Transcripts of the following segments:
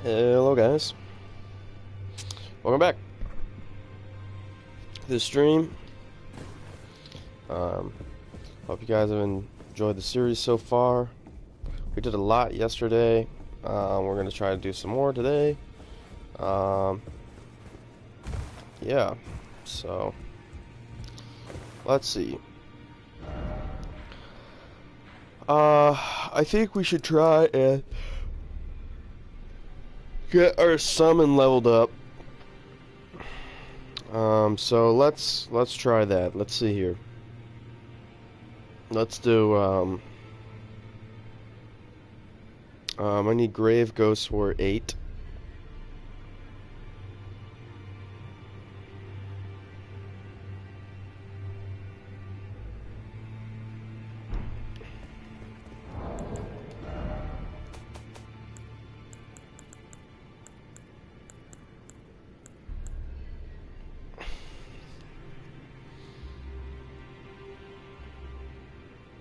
Hello, guys. Welcome back to the stream. Um, Hope you guys have enjoyed the series so far. We did a lot yesterday. We're going to try to do some more today. Um, yeah, so let's see. I think we should try and get our summon leveled up. So let's try that. Let's see here. Let's do I need Grave Ghost War 8.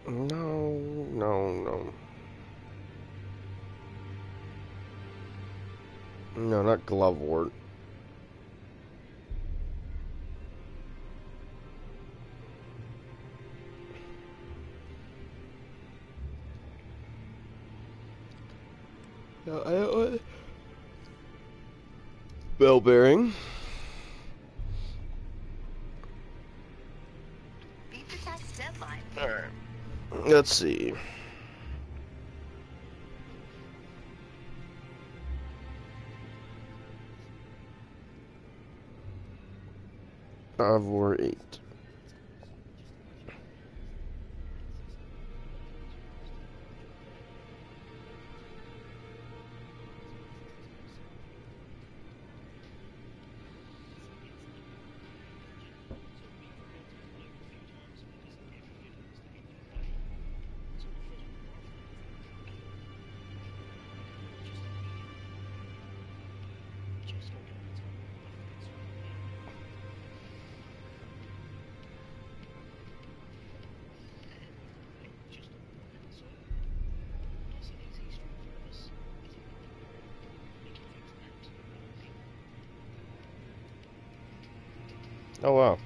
No, no, no. No, not Glovewort. No, I don't want Bell Bearing. Beat the test deadline. Alright. Let's see. War 8. Oh wow.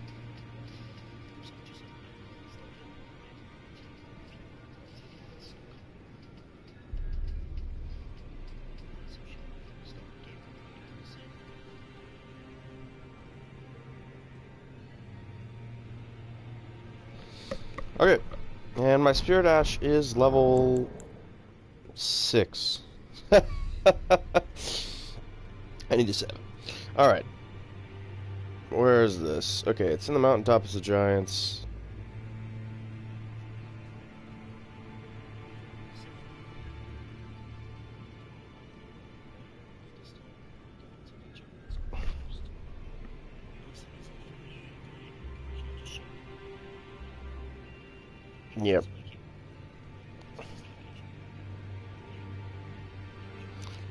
Okay. And my Spirit Ash is level 6. I need a 7. Alright. Where is this? Okay, it's in the mountaintops of giants. Yep.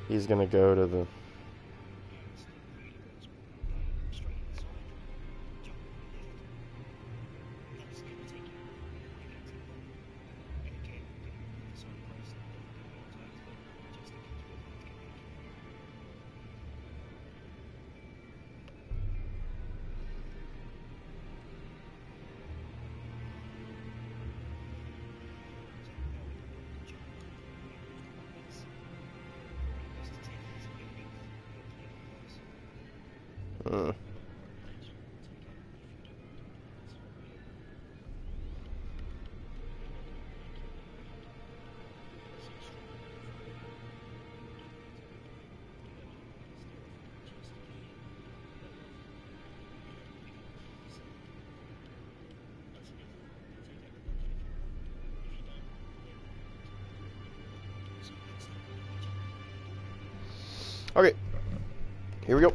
He's gonna go to the... Hmm. Okay. Here we go.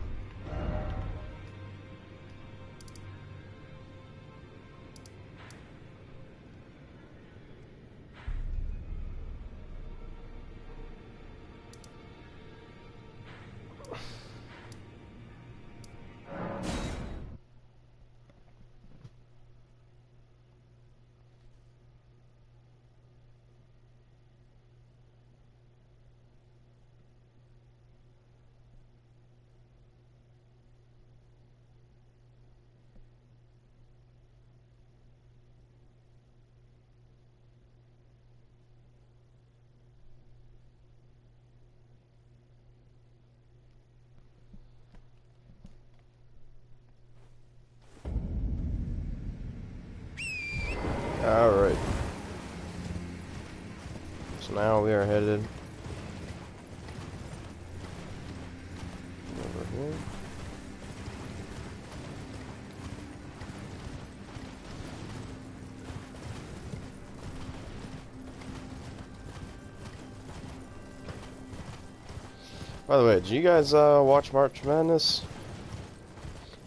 So now we are headed over here. By the way, did you guys watch March Madness?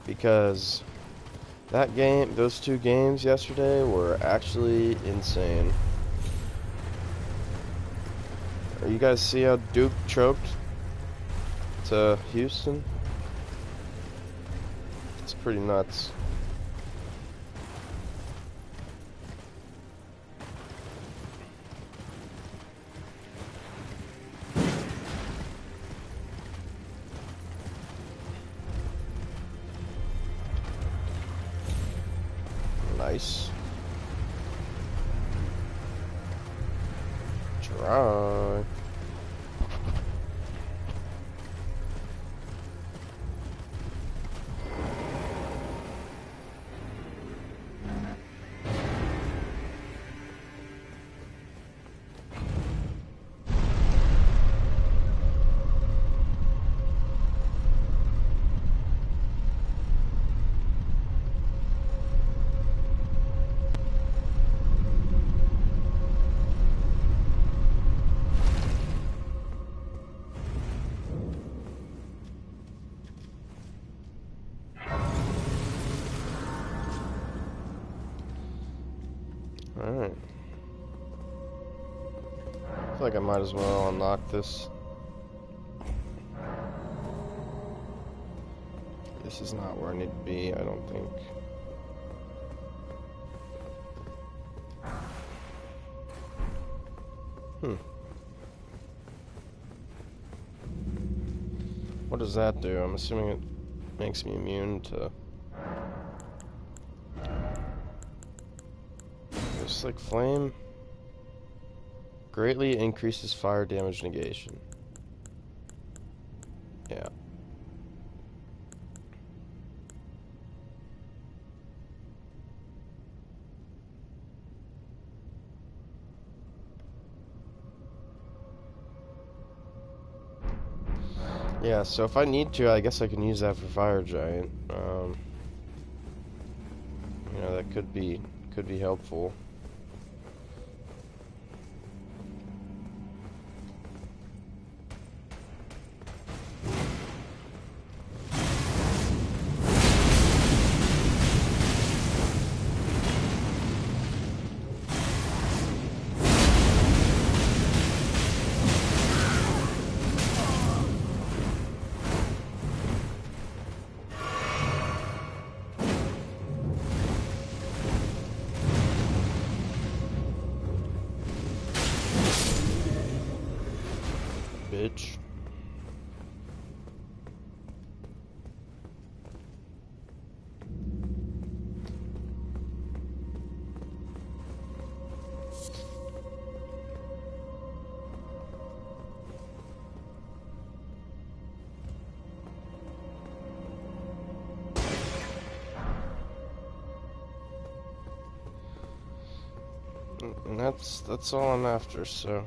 Because that game, those two games yesterday were actually insane. You guys see how Duke choked to Houston? It's pretty nuts. Nice. Try. Alright. I feel like I might as well unlock this. This is not where I need to be, I don't think. What does that do? I'm assuming it makes me immune to... Just like flame. Greatly increases fire damage negation. Yeah. Yeah, so if I need to, I guess I can use that for Fire Giant. You know, that could be helpful. Bitch. And that's all I'm after, so...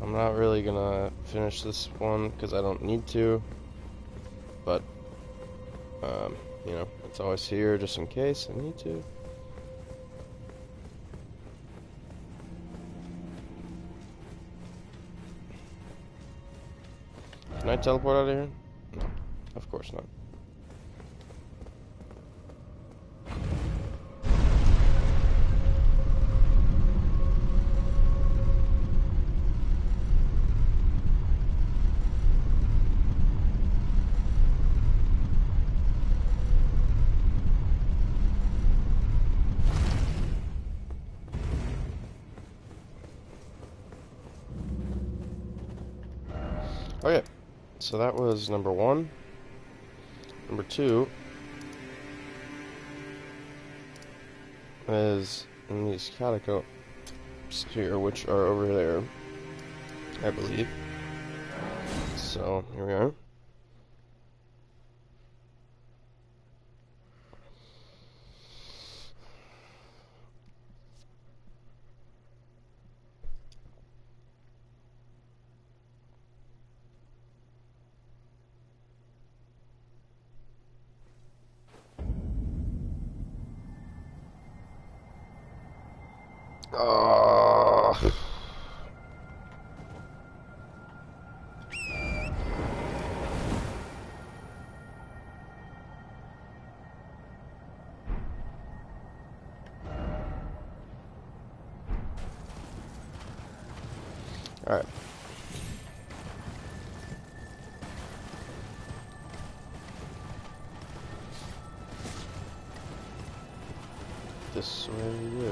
I'm not really gonna finish this one because I don't need to, but you know, it's always here just in case I need to. Can I teleport out of here? No, of course not. Okay, so that was number one. Number two is in these catacombs here, which are over there, I believe. So, here we are. Oh. Alright. This way, yeah.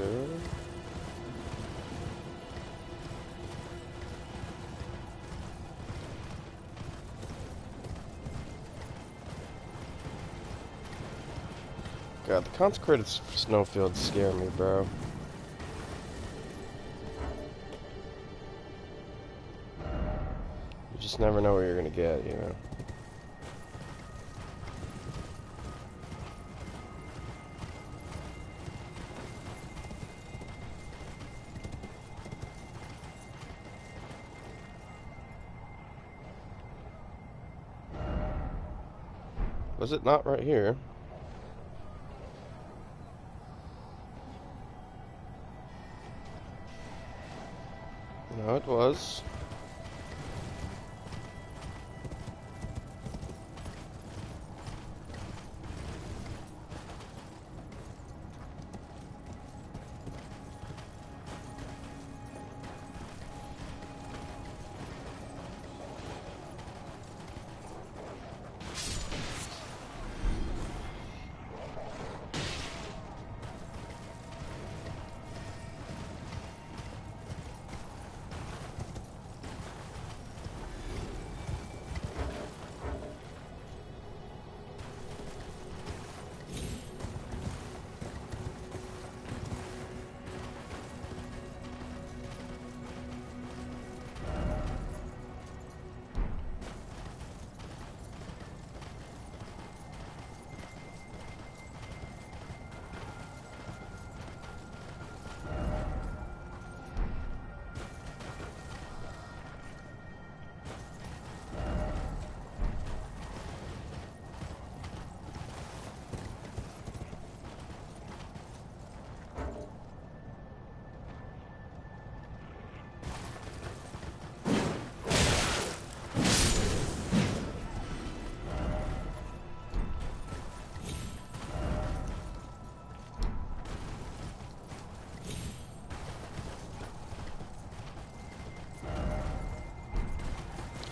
God, the consecrated snowfields scare me, bro. You just never know what you're gonna get, you know? Was it not right here? No, it was.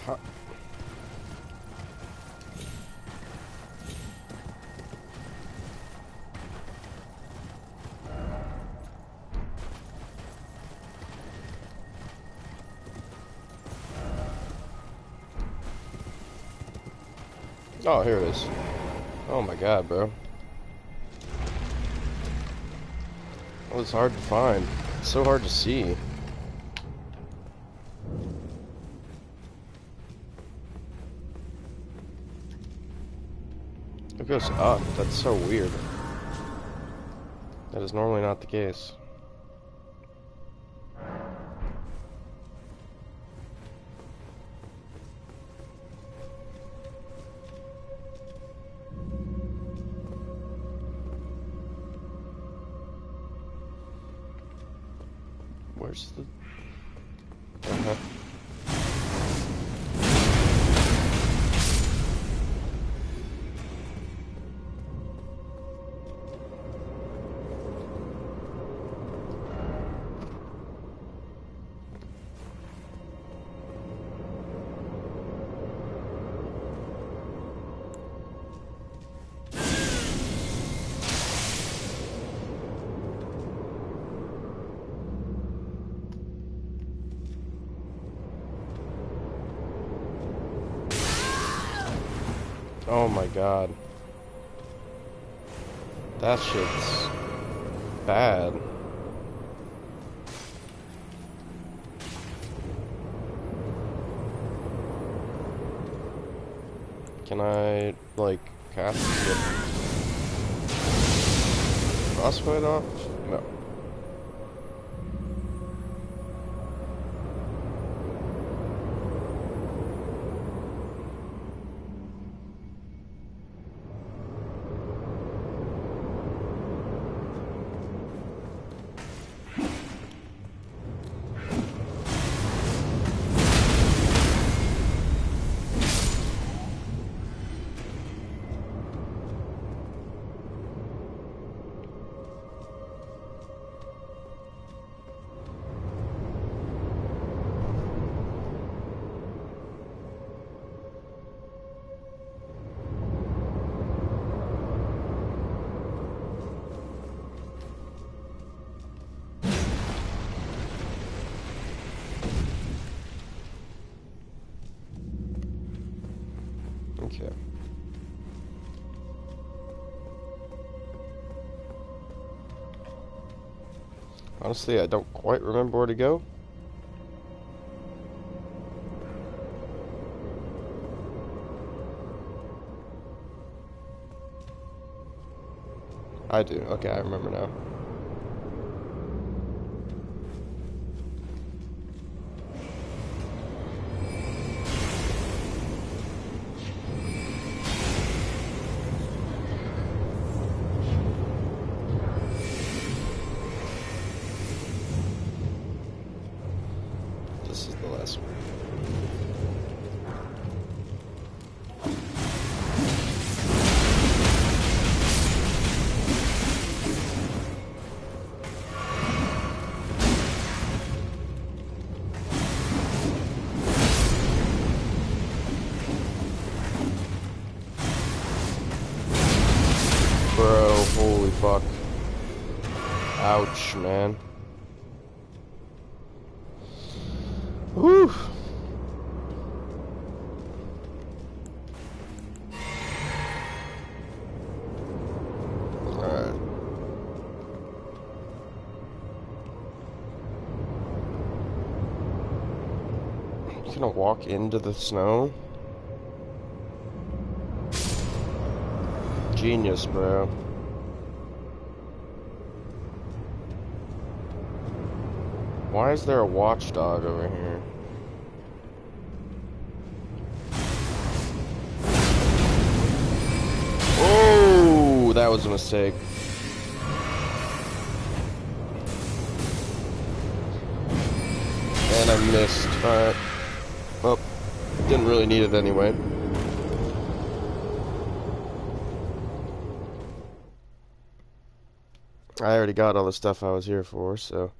Huh. Oh, here it is. Oh my god, bro. That was hard to find. It's so hard to see. It goes up. That's so weird. That is normally not the case. Where's the... Uh-huh. Oh my god. That shit's bad. Can I, like, cast and get frostbite off? No. Okay. Honestly, I don't quite remember where to go. I do. Okay, I remember now. This is the last one. Bro, holy fuck. Ouch, man. Whew. Alright. You gonna walk into the snow? Genius, bro. Why is there a watchdog over here? Oh, that was a mistake. And I missed. Alright. Well, didn't really need it anyway. I already got all the stuff I was here for, so.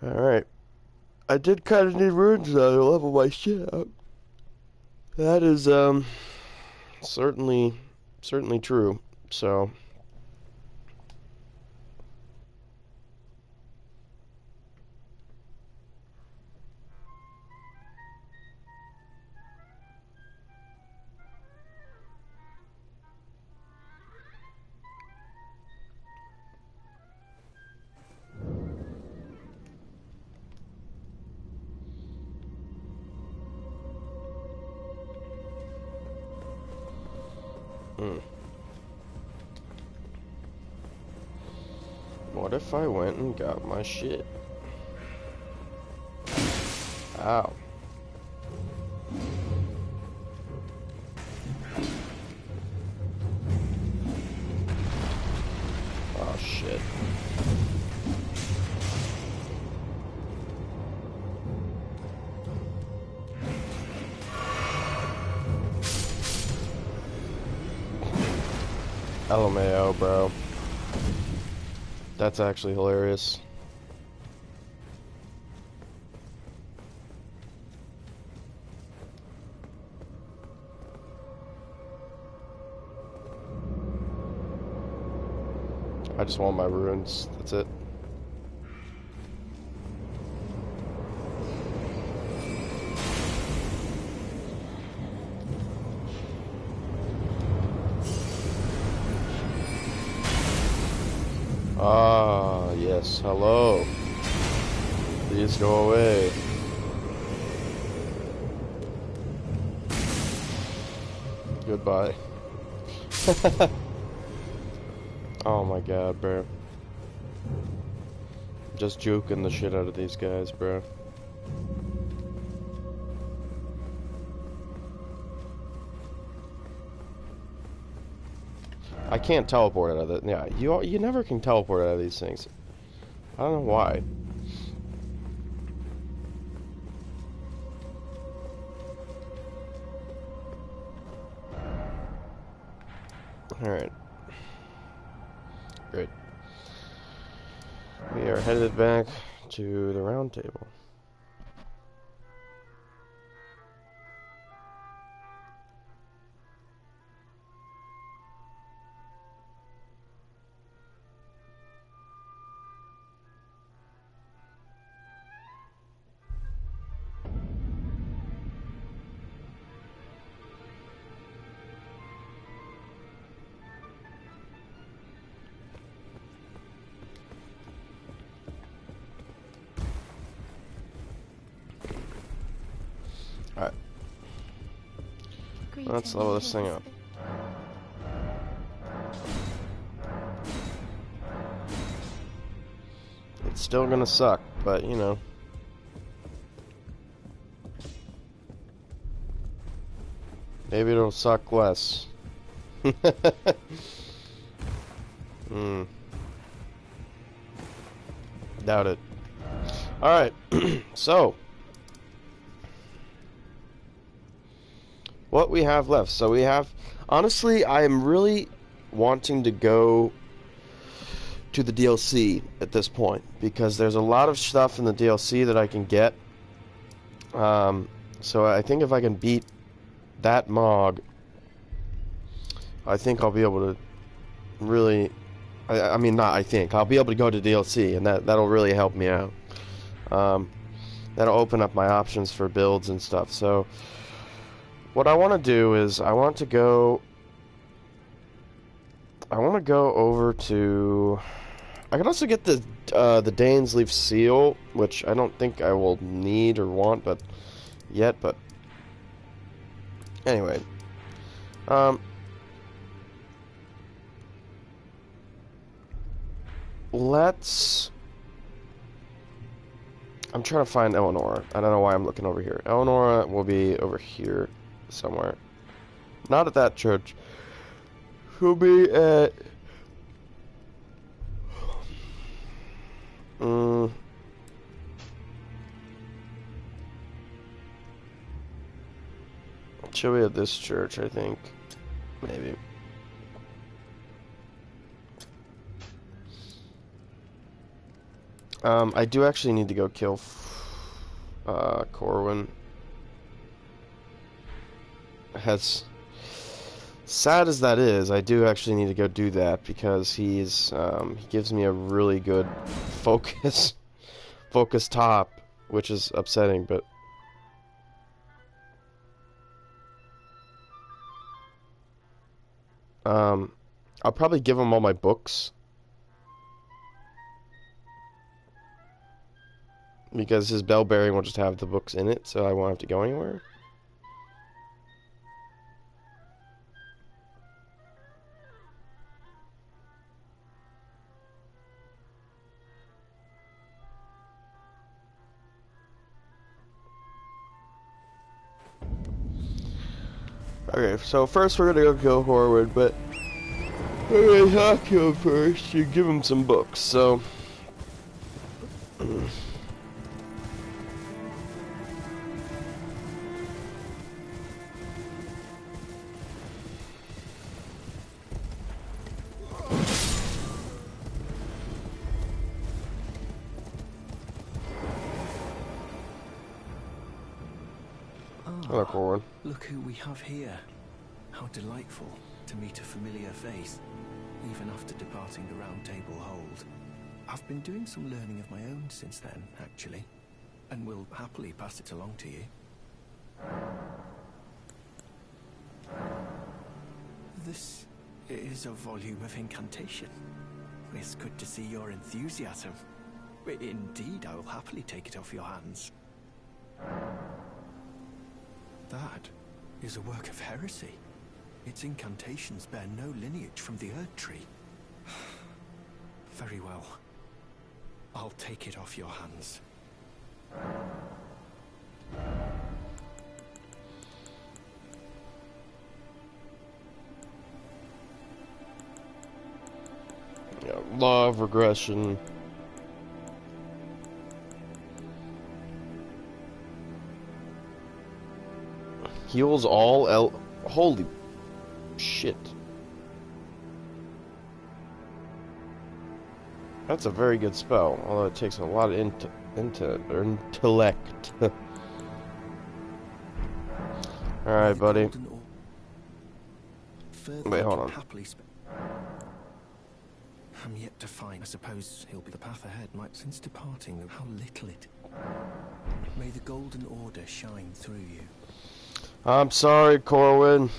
Alright. I did kind of need runes though to level my shit up. That is, certainly true. So. What if I went and got my shit? Ow. Oh shit. LMAO, bro. That's actually hilarious. I just want my runes. That's it. Ah, yes. Hello. Please go away. Goodbye. Oh my god, bro. Just juking the shit out of these guys, bro. I can't teleport out of it. Yeah, you never can teleport out of these things. I don't know why. Alright. Great. We are headed back to the round table. Let's level this thing up. It's still gonna suck, but you know. Maybe it'll suck less. Doubt it. Alright, so. What we have left. So we have... Honestly, I am really wanting to go to the DLC at this point, because there's a lot of stuff in the DLC that I can get. So I think if I can beat that Mog, I think I'll be able to really... I mean, not I think. I'll be able to go to DLC, and that'll really help me out. That'll open up my options for builds and stuff. So what I want to do is I want to go over to... I can also get the Dainsleif seal, which I don't think I will need or want, but anyway, let's... I'm trying to find Eleonora. I don't know why I'm looking over here. Eleonora will be over here somewhere. Not at that church. She'll be at... She'll be at this church, I think. Maybe. I do actually need to go kill Corwin. As sad as that is, I do actually need to go do that, because he gives me a really good focus top, which is upsetting, but I'll probably give him all my books, because his bell bearing will just have the books in it, so I won't have to go anywhere. Okay, so first we're gonna go kill Horwood, but we're gonna talk to him first and give him some books, so... Hello, Corwin. Look who we have here. How delightful to meet a familiar face, even after departing the Round Table Hold. I've been doing some learning of my own since then, actually, and will happily pass it along to you. This is a volume of incantation. It's good to see your enthusiasm. Indeed, I will happily take it off your hands. That is a work of heresy. Its incantations bear no lineage from the Erd Tree. Very well. I'll take it off your hands. Yeah, law of regression. Heals all holy shit. That's a very good spell, although it takes a lot of intellect. Alright, buddy. Wait, hold on. I'm yet to find. I suppose he'll be the path ahead. Since departing, how little it... May the Golden Order shine through you. I'm sorry, Corwin.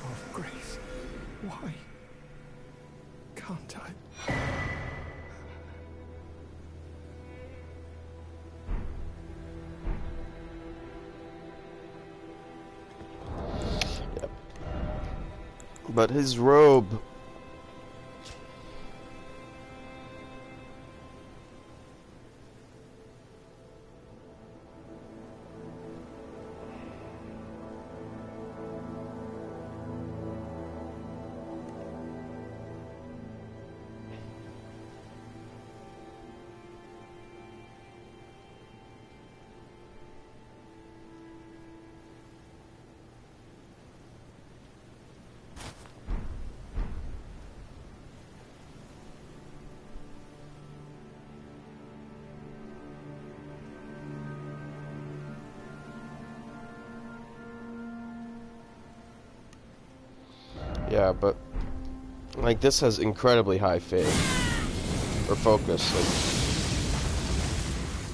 Of grace. Why? Can't I? But his robe... Yeah, but like this has incredibly high faith or focus. Like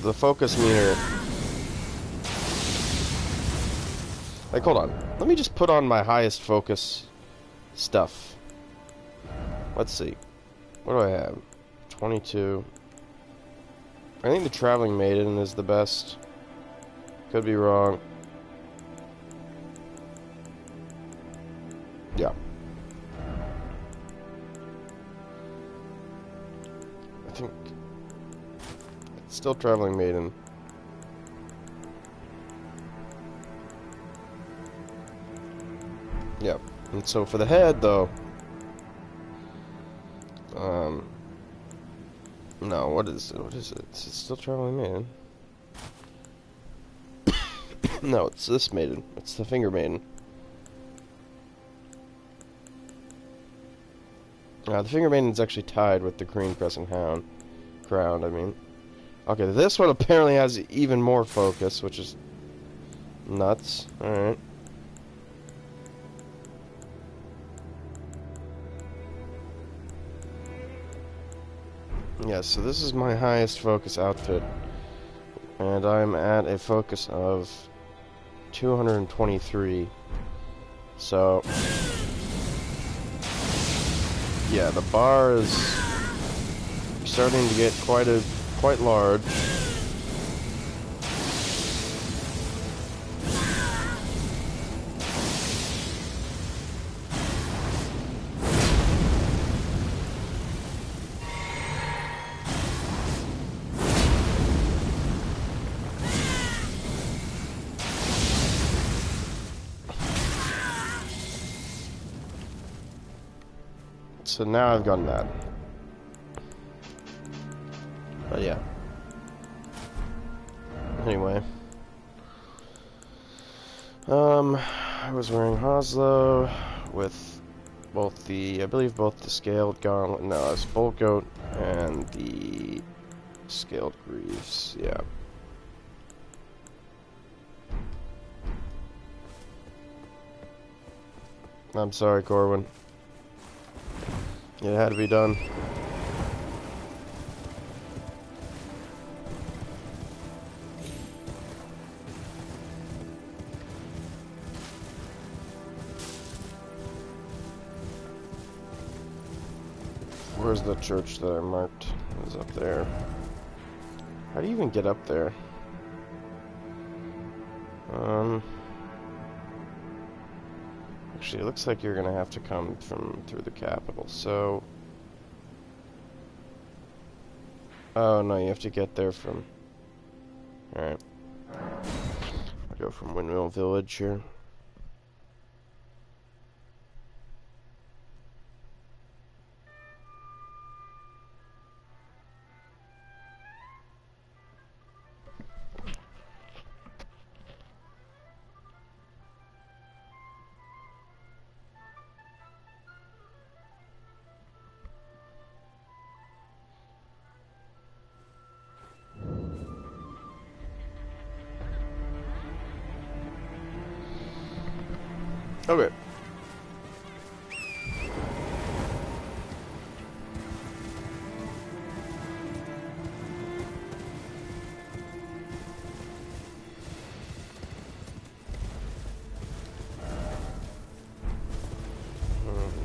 the focus meter. Like, hold on. Let me just put on my highest focus stuff. Let's see. What do I have? 22. I think the Traveling Maiden is the best. Could be wrong. Yeah. I think it's still Traveling Maiden. Yep. And so for the head, though, no, what is it? What is it? It's still Traveling Maiden. No, it's this maiden. It's the Finger Maiden. The Finger Maiden's actually tied with the Green Crescent Hound. Crown, I mean. Okay, this one apparently has even more focus, which is nuts. Alright. Yeah, so this is my highest focus outfit. And I'm at a focus of 223. So... yeah, the bar is starting to get quite large. So now I've gotten that. But yeah. Anyway. I was wearing Hoslow with both the, I believe both the Scaled Gauntlet, no, it's Bolt Goat and the Scaled Greaves, yeah. I'm sorry, Corwin. It had to be done. Where's the church that I marked? It's up there. How do you even get up there? Actually, it looks like you're gonna have to come from through the capital, so... oh, no, you have to get there from... alright. I'll go from Windmill Village here. Okay.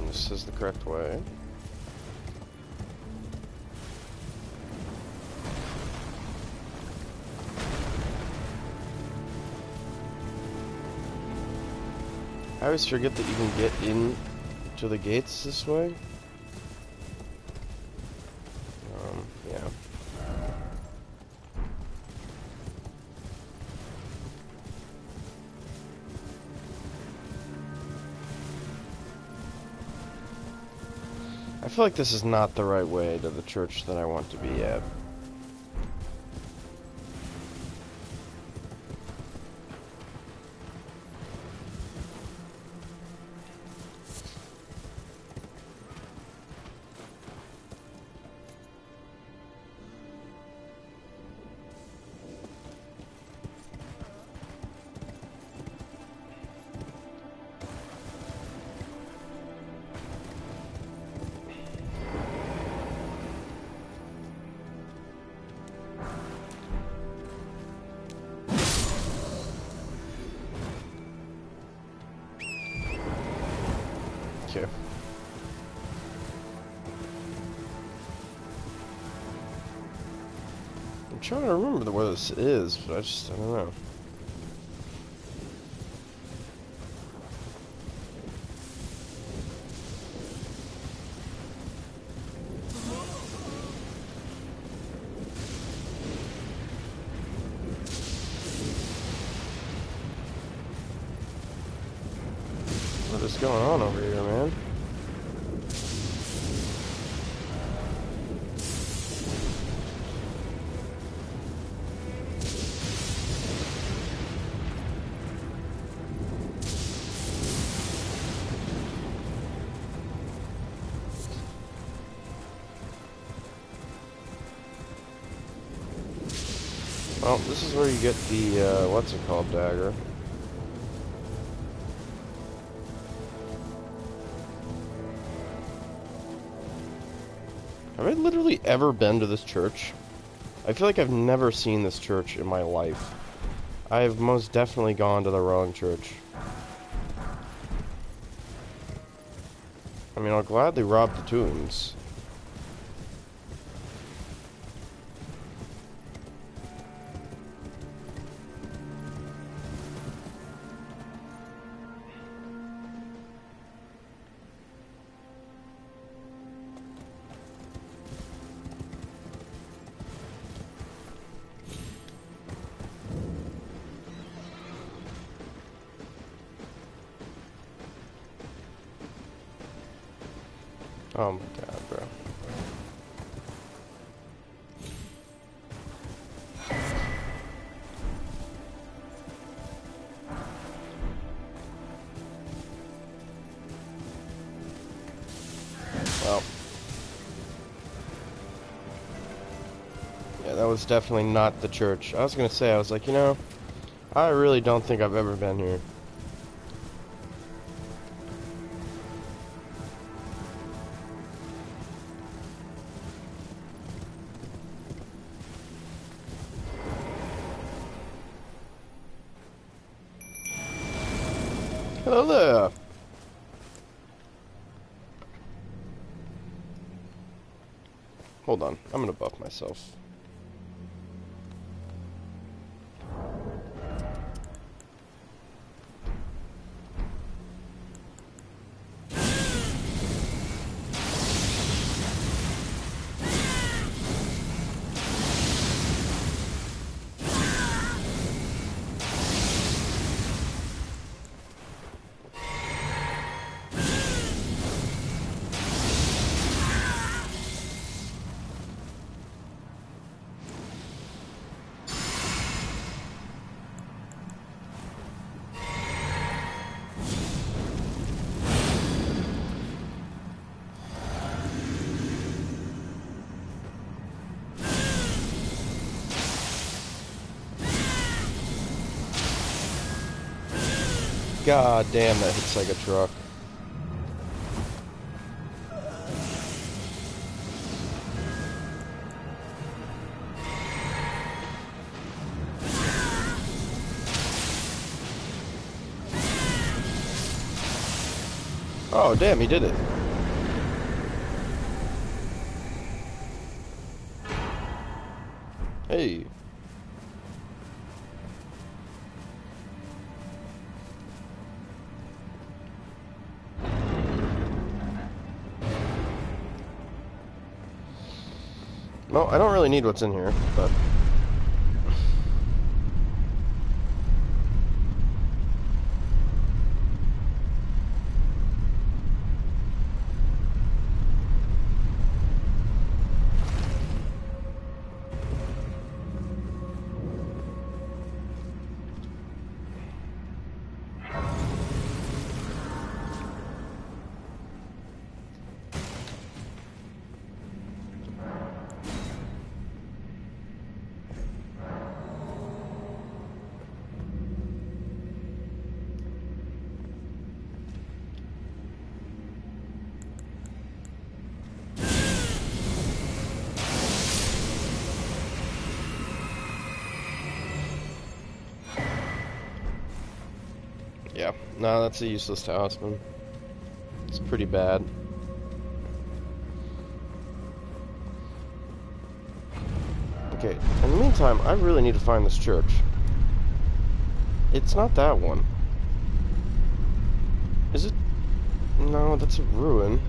This is the correct way. I always forget that you can get in to the gates this way? Yeah. I feel like this is not the right way to the church that I want to be at. Okay. I'm trying to remember where this is, but I don't know. What is going on over here, man? Well, this is where you get the, what's it called, dagger. Have I literally ever been to this church? I feel like I've never seen this church in my life. I have most definitely gone to the wrong church. I mean, I'll gladly rob the tombs. Oh my god, bro. Well. Yeah, that was definitely not the church. I was gonna say, I was like, you know, I really don't think I've ever been here. Hello there. Hold on, I'm gonna buff myself. God damn, that hits like a truck. Oh, damn, he did it. Hey. No, I don't really need what's in here, but... Yeah, no, that's a useless talisman. It's pretty bad. Okay, in the meantime, I really need to find this church. It's not that one. Is it? No, that's a ruin.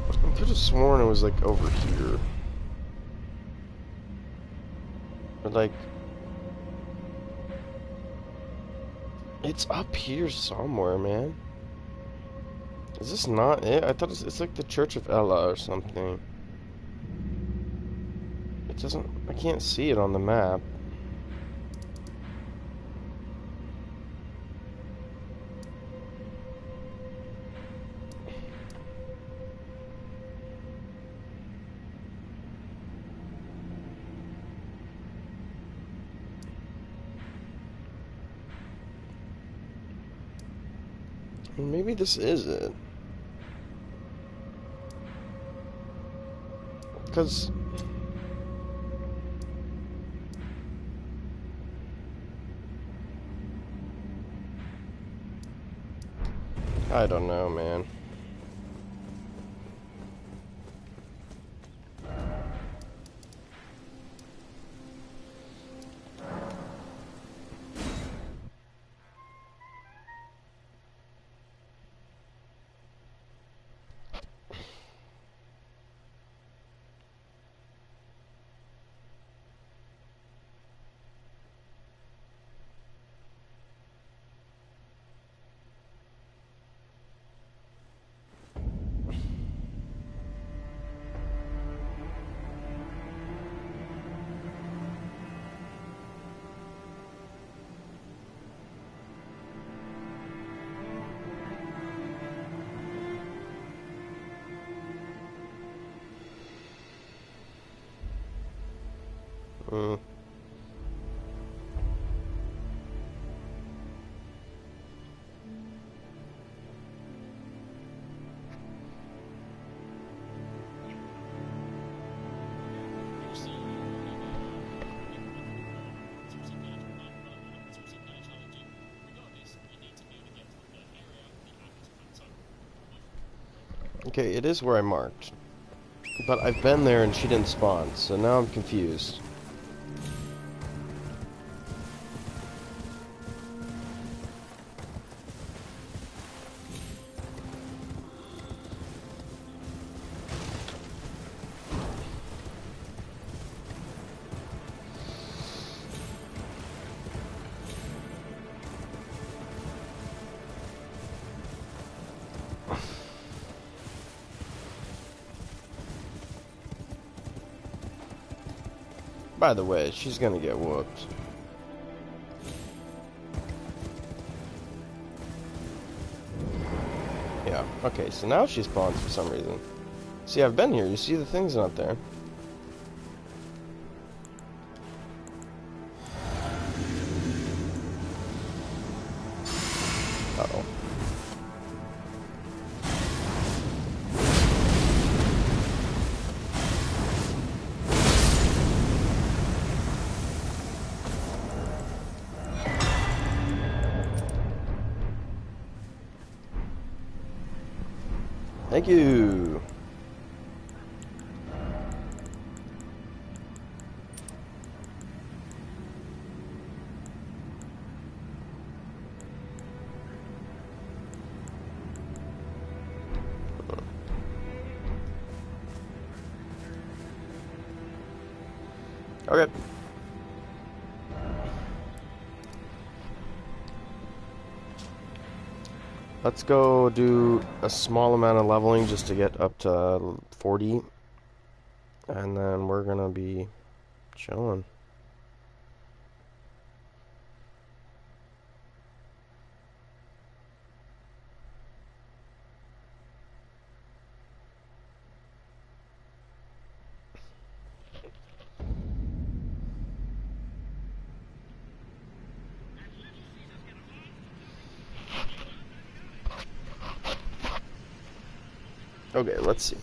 I could have sworn it was, like, over here. But, like... It's up here somewhere, man. Is this not it? I thought it's like the Church of Ella or something. It doesn't... I can't see it on the map. Maybe this is it. Because... I don't know, man. Hmm. Okay, it is where I marked. But I've been there and she didn't spawn, so now I'm confused. By the way, she's gonna get whooped. Yeah, okay, so now she spawns for some reason. See, I've been here, you see the thing's not there. Uh-oh. Thank you. Okay. Let's go do a small amount of leveling just to get up to 40. And then we're gonna be chilling. Okay, let's see.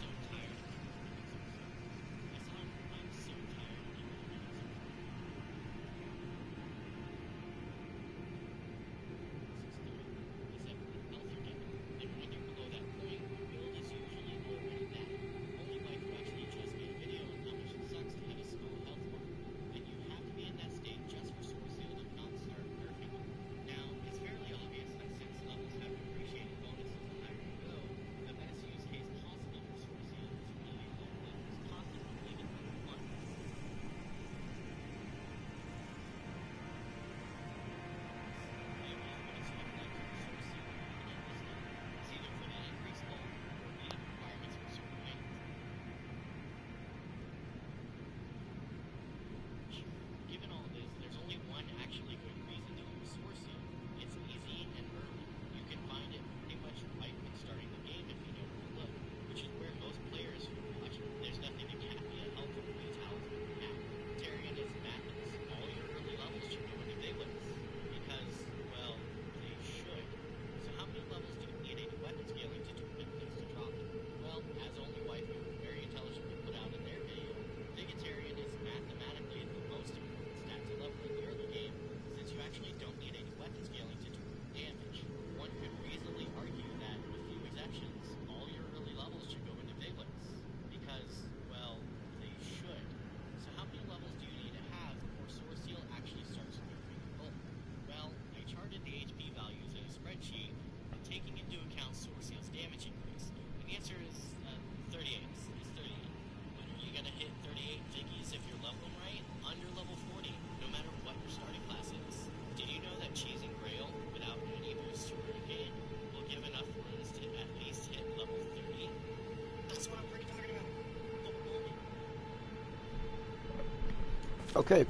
Okay.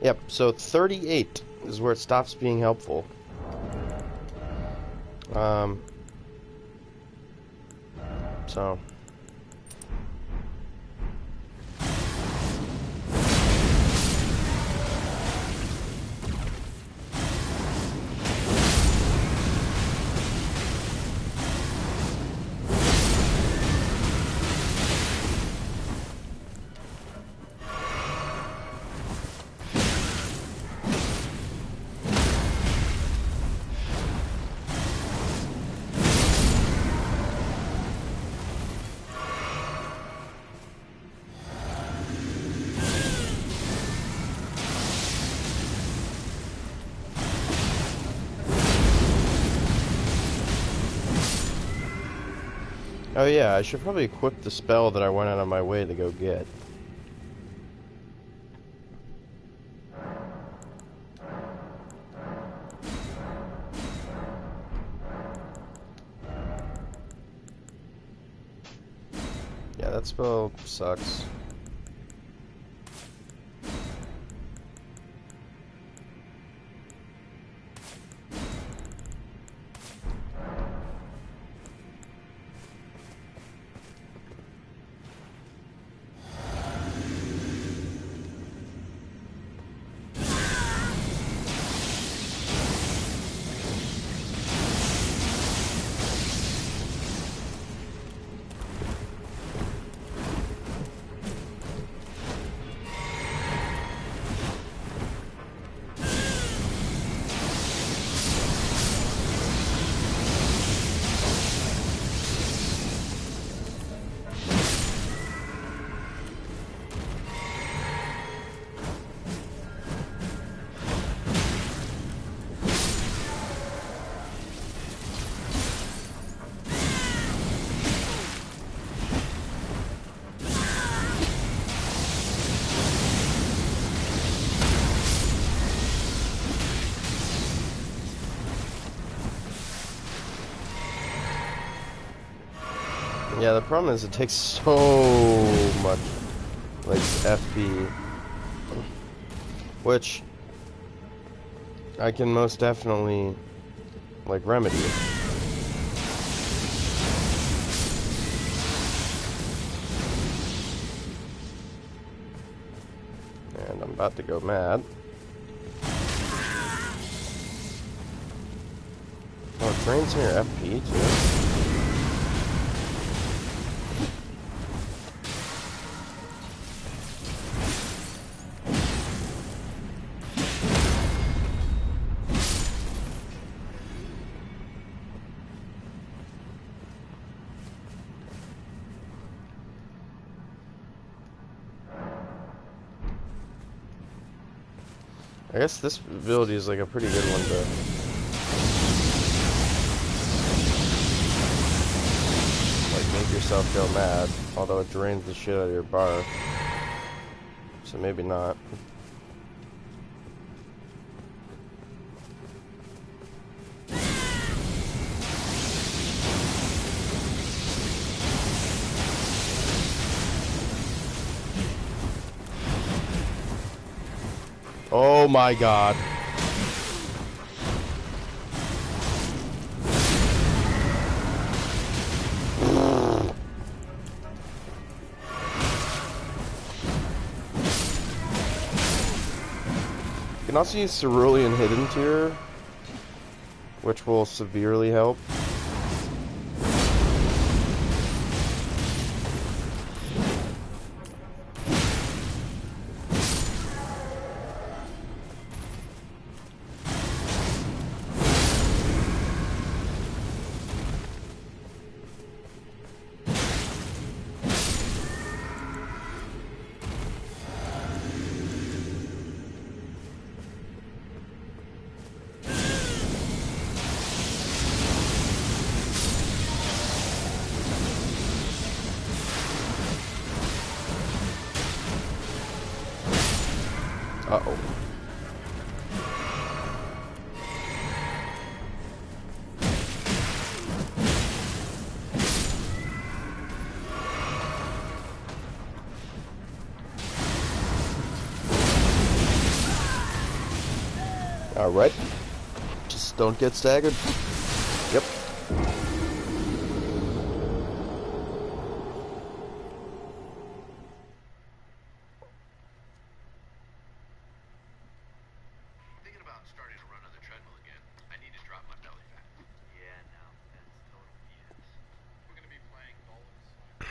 Yep, so 38 is where it stops being helpful. So... Oh yeah, I should probably equip the spell that I went out of my way to go get. Yeah, that spell sucks. Yeah, the problem is it takes so much, like, FP, which I can most definitely, like, remedy. And I'm about to go mad. Oh, it drains some of your FP, too. I guess this ability is like a pretty good one to like make yourself go mad, although it drains the shit out of your bar. So maybe not. Oh my god. You can also use Cerulean Hidden Tier, which will severely help. Uh-oh. Alright. Just don't get staggered. Yep. Thinking about starting to run on the treadmill again. I need to drop my belly fat. Yeah, no, that's total BS. We're gonna be playing golems.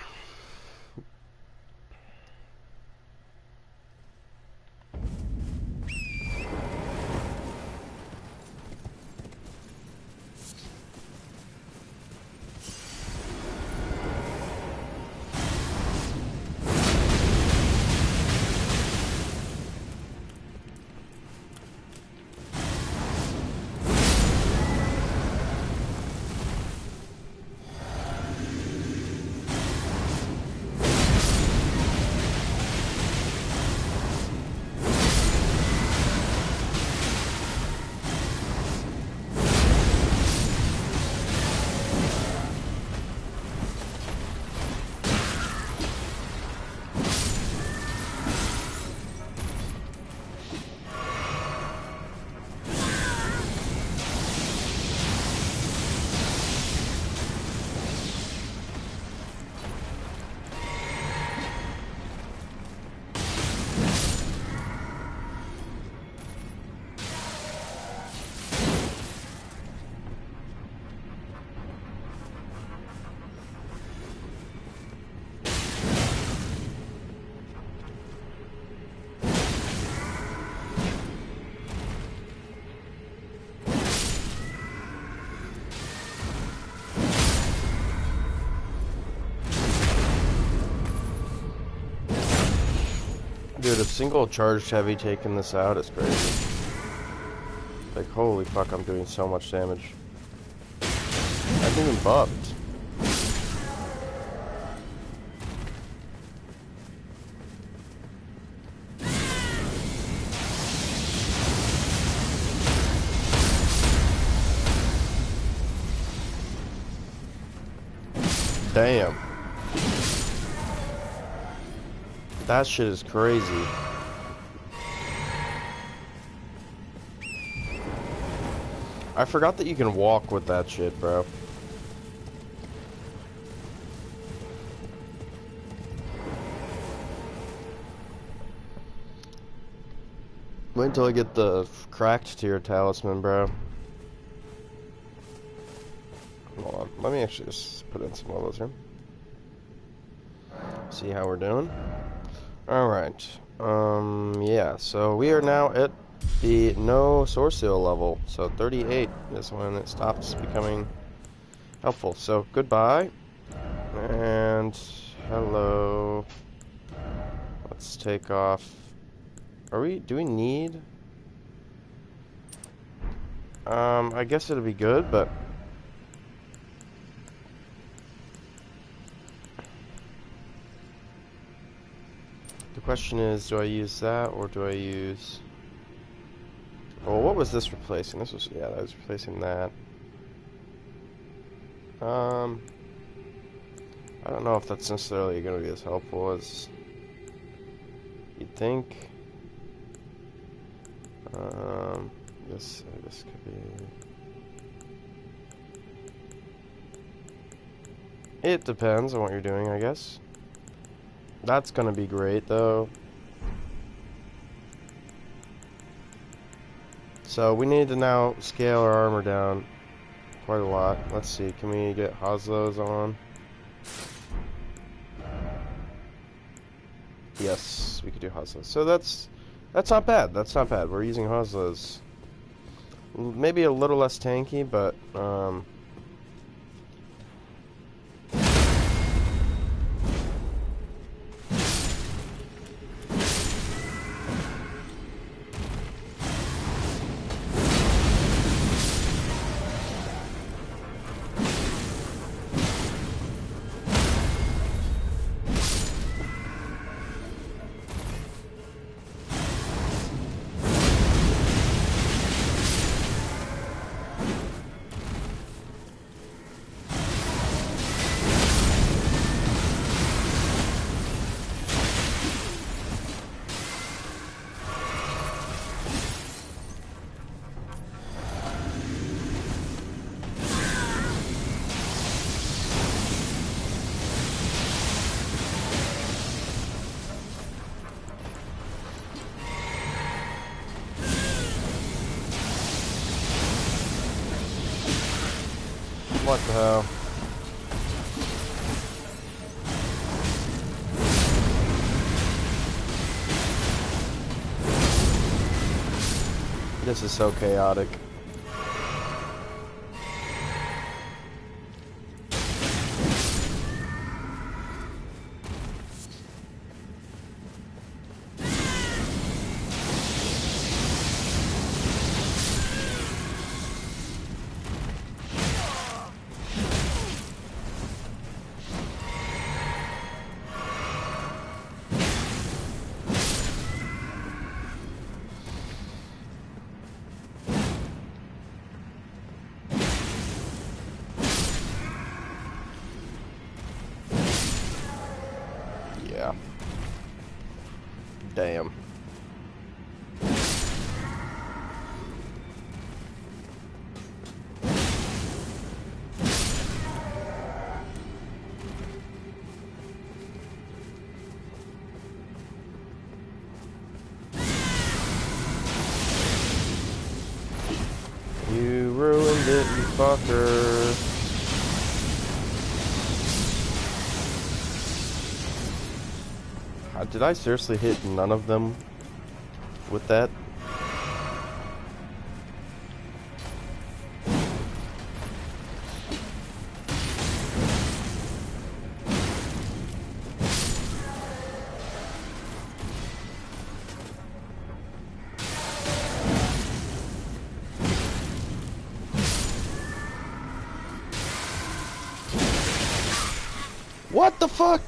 Dude, a single charged heavy taking this out is crazy. Like, holy fuck, I'm doing so much damage. I haven't even buffed. Damn. That shit is crazy. I forgot that you can walk with that shit, bro. Wait until I get the cracked tier talisman, bro. Hold on. Let me actually just put in some levels here. See how we're doing. Alright. Yeah, so we are now at the no source seal level. So 38 is when it stops becoming helpful. So goodbye. And hello. Let's take off. Do we need? I guess it'll be good, but the question is, do I use that or do I use... Well, what was this replacing? This was, yeah, that was replacing that. I don't know if that's necessarily going to be as helpful as you'd think. This could be... It depends on what you're doing, I guess. That's gonna be great, though. So we need to now scale our armor down quite a lot. Let's see, can we get Haslow's on? Yes, we could do Haslow's. So that's not bad. That's not bad. We're using Haslow's. Maybe a little less tanky, but what the hell? This is so chaotic. Yeah. Damn. You ruined it, you fucker. Did I seriously hit none of them with that? What the fuck?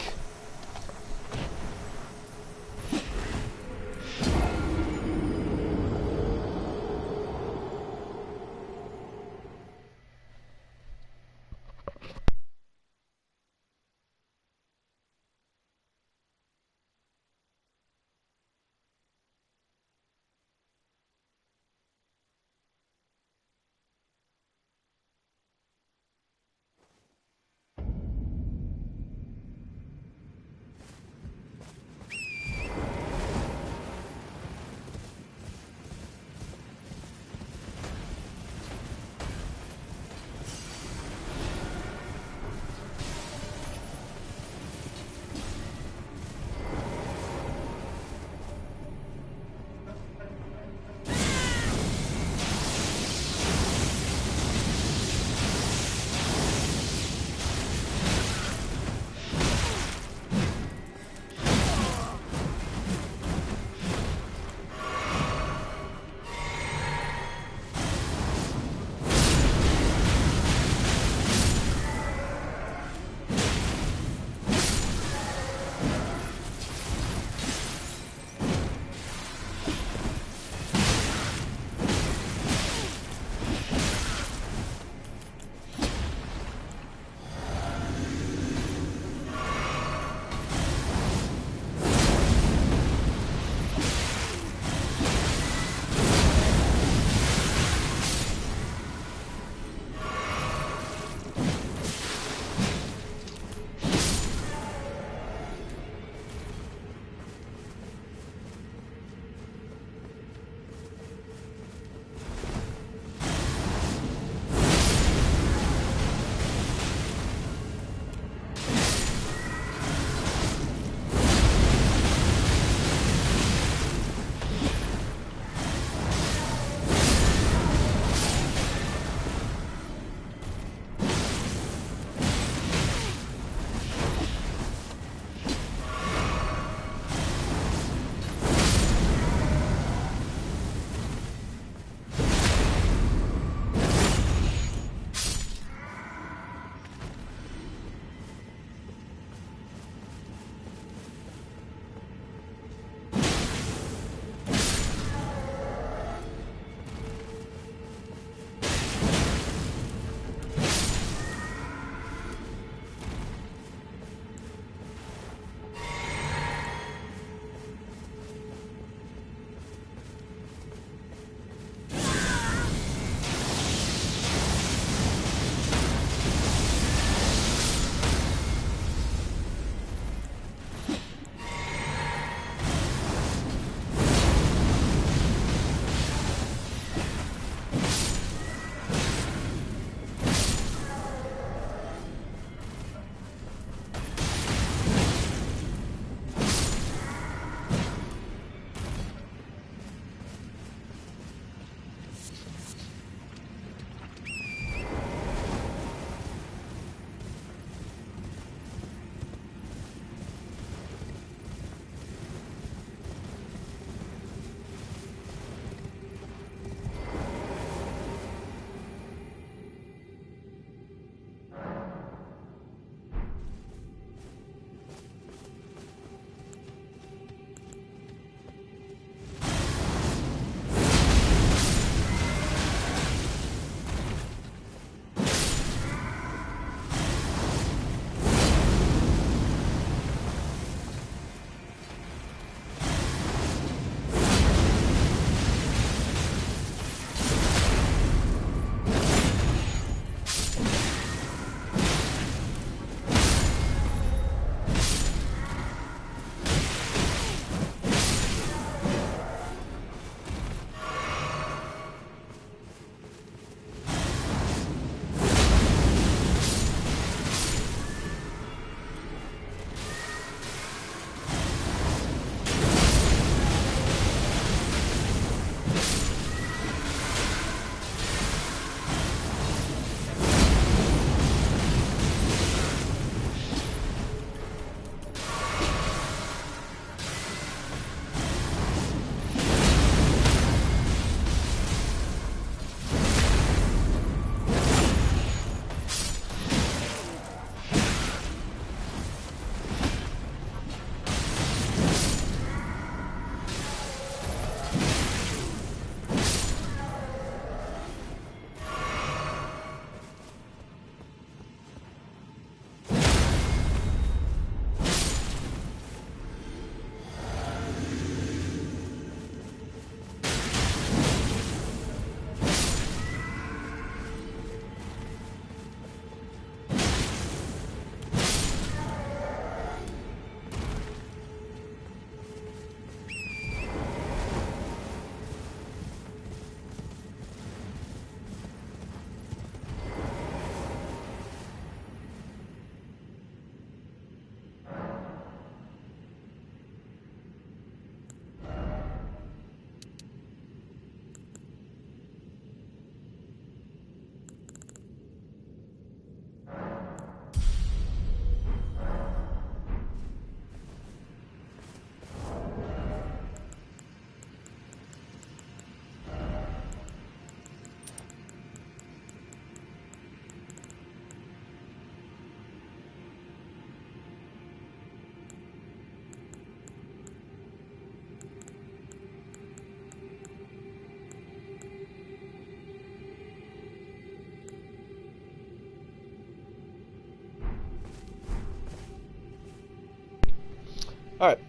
Alright.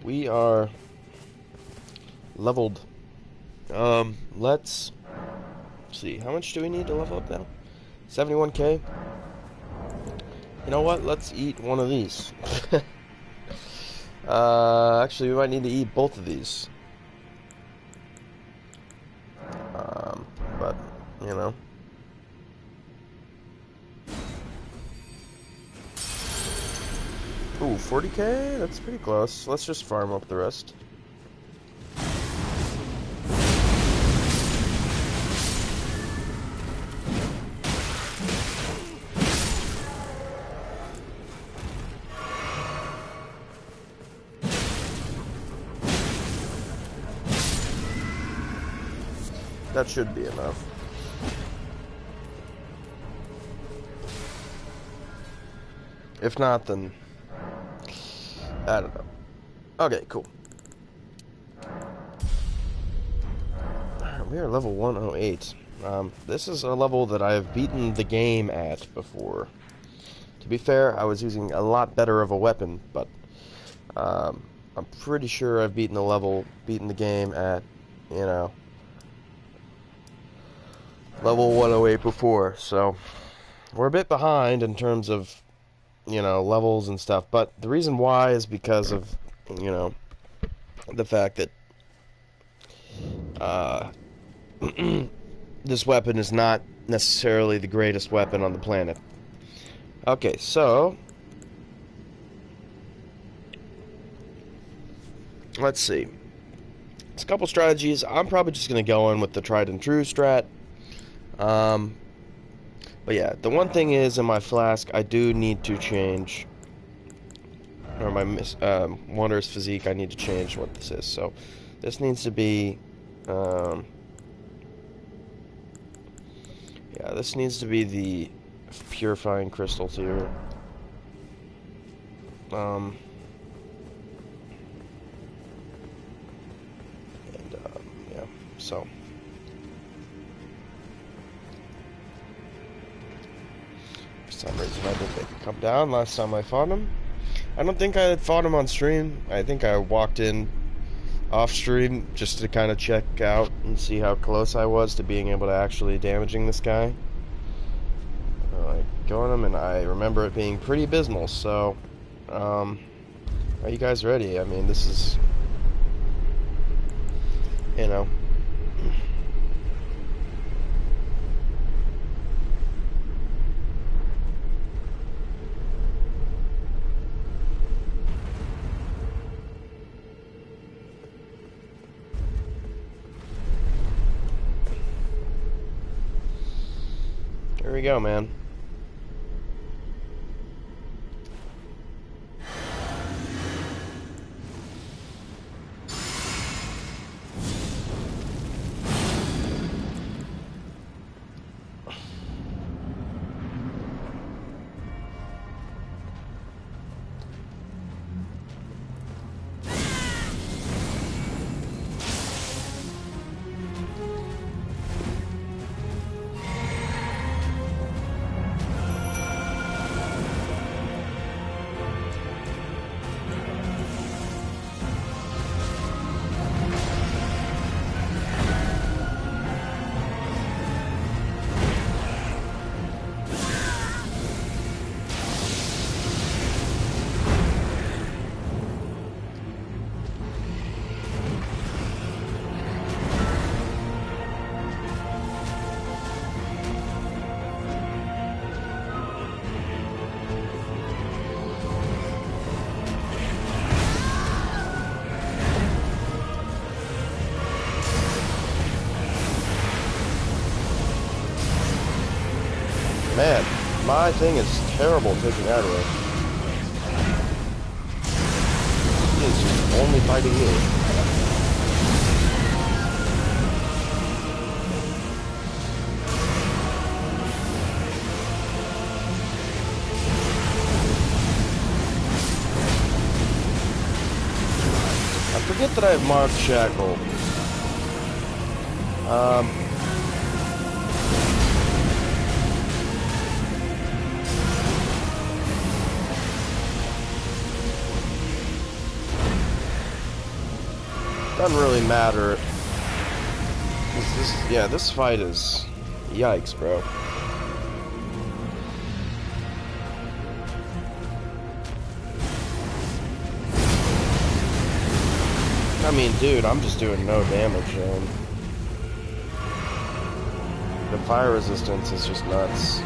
We are leveled. Let's see. How much do we need to level up now? 71k? You know what? Let's eat one of these. Actually, we might need to eat both of these. But, you know. Ooh, 40k? That's pretty close. Let's just farm up the rest. That should be enough. If not, then I don't know. Okay, cool. We are level 108. This is a level that I have beaten the game at before. To be fair, I was using a lot better of a weapon, but I'm pretty sure I've beaten the game at, you know, level 108 before. So we're a bit behind in terms of, you know, levels and stuff, but the reason why is because of, you know, the fact that this weapon is not necessarily the greatest weapon on the planet. Okay, so let's see. There's a couple strategies. I'm probably just going to go in with the tried and true strat. But yeah, the one thing is, in my flask, I do need to change, or my Wondrous Physique, I need to change what this is. So this needs to be, yeah, this needs to be the Purifying Crystal tier. And, yeah, so. For some reason, I didn't make it come down last time I fought him. I don't think I had fought him on stream. I think I walked in off stream just to kind of check out and see how close I was to being able to actually damaging this guy. I go on him, and I remember it being pretty abysmal. So, are you guys ready? I mean, this is, you know. Here we go, man. Man, my thing is terrible taking aggro. He is just only fighting me. I forget that I have marked Shackle. Doesn't really matter. Yeah, this fight is... Yikes, bro. I mean, dude, I'm just doing no damage, and the fire resistance is just nuts.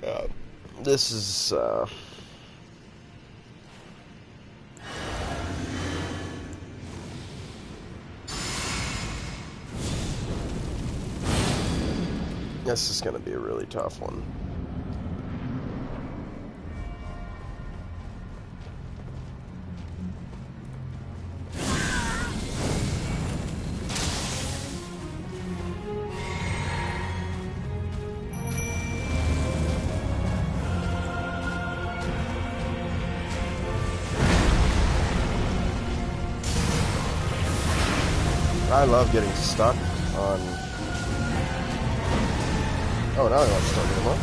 Yeah, this is, this is gonna be a really tough one. I love getting stuck on... Oh, now I don't stuck anymore.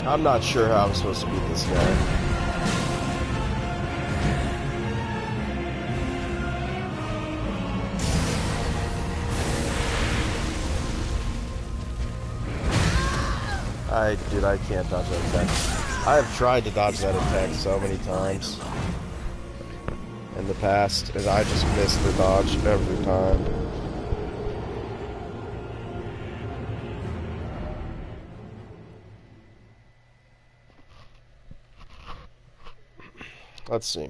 I'm not sure how I'm supposed to beat this guy. Dude, I can't dodge that attack. I have tried to dodge that attack so many times in the past, and I just missed the dodge every time. Let's see.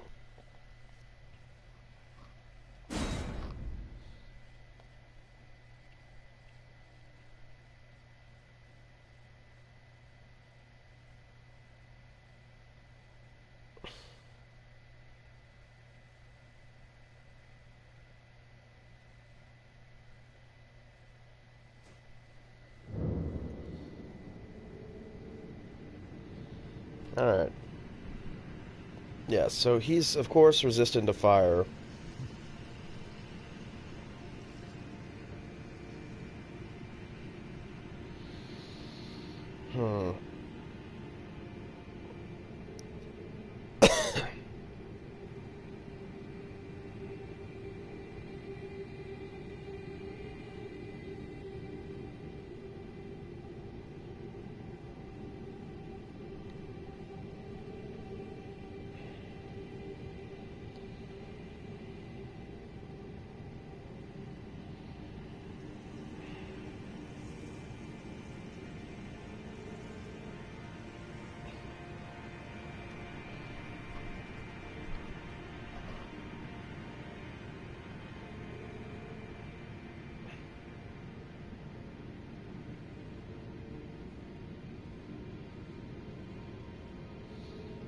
Alright. Yeah, so he's, of course, resistant to fire.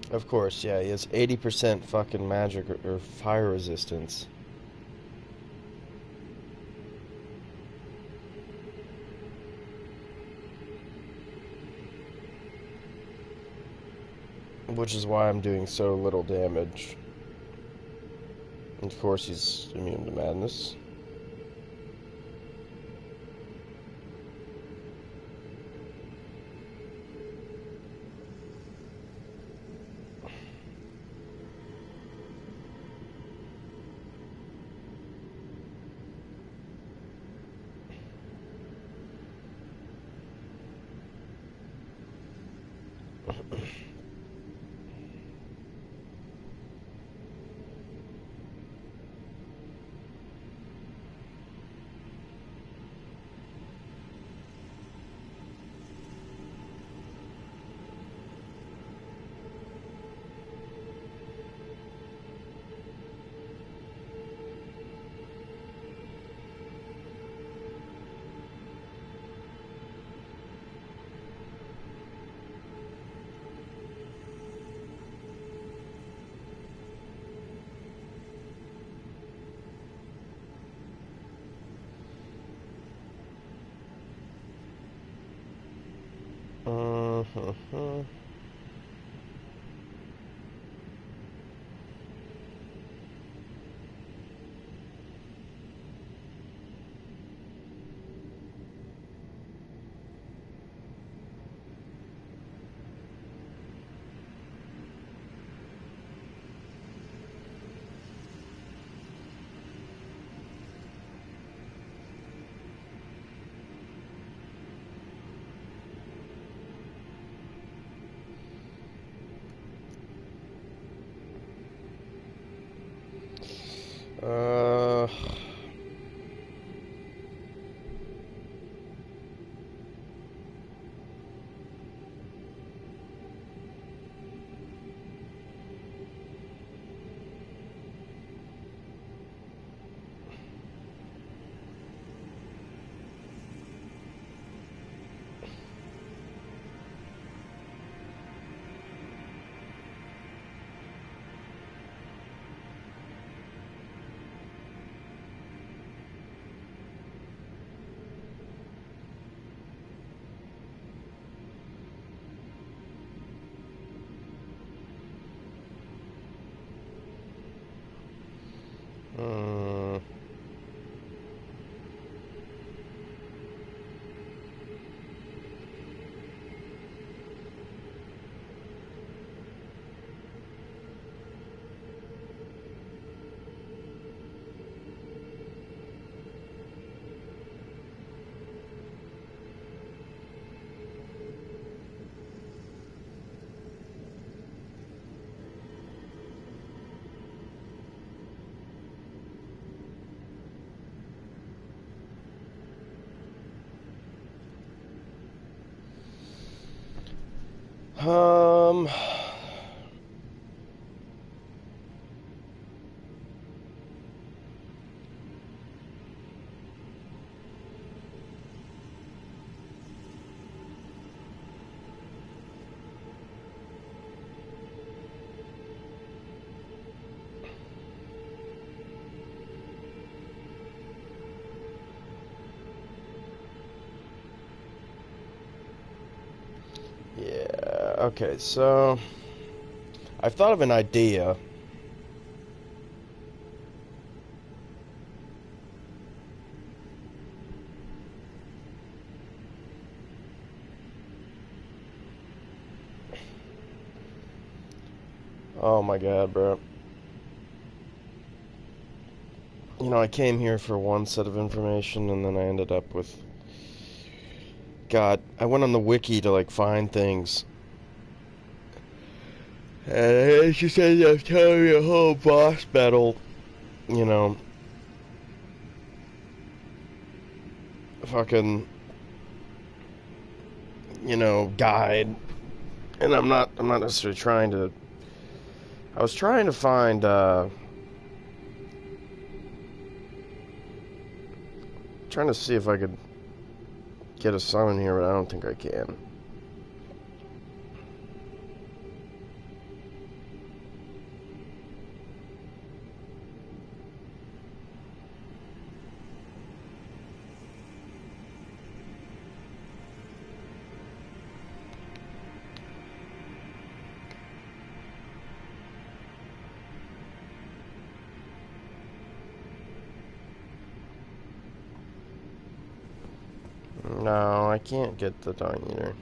Of course, yeah, he has 80% fucking magic or fire resistance. which is why I'm doing so little damage. And of course, he's immune to madness. Uh-huh. Uh... Uh... Um... Yeah, okay, so I've thought of an idea. Oh my god, bro. You know, I came here for one set of information and then I ended up with... God, I went on the wiki to, like, find things. And it just ended up telling me a whole boss battle, you know, fucking, you know, guide. And I'm not necessarily trying to... I was trying to find, trying to see if I could get a summon here, but I don't think I can. No, I can't get the dung eater.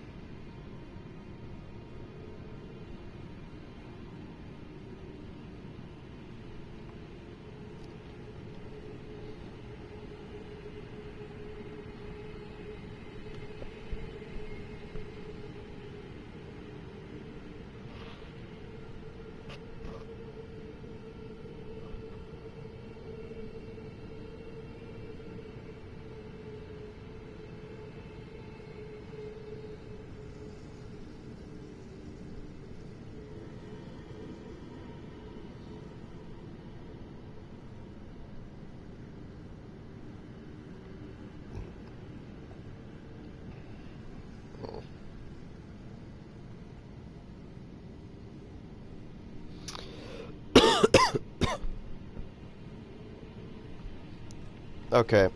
Okay.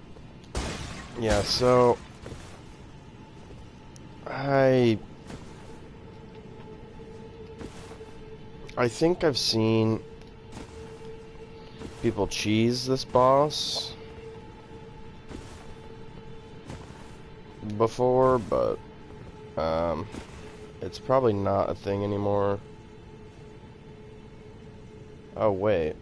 Yeah, so I think I've seen people cheese this boss before, but it's probably not a thing anymore. Oh wait.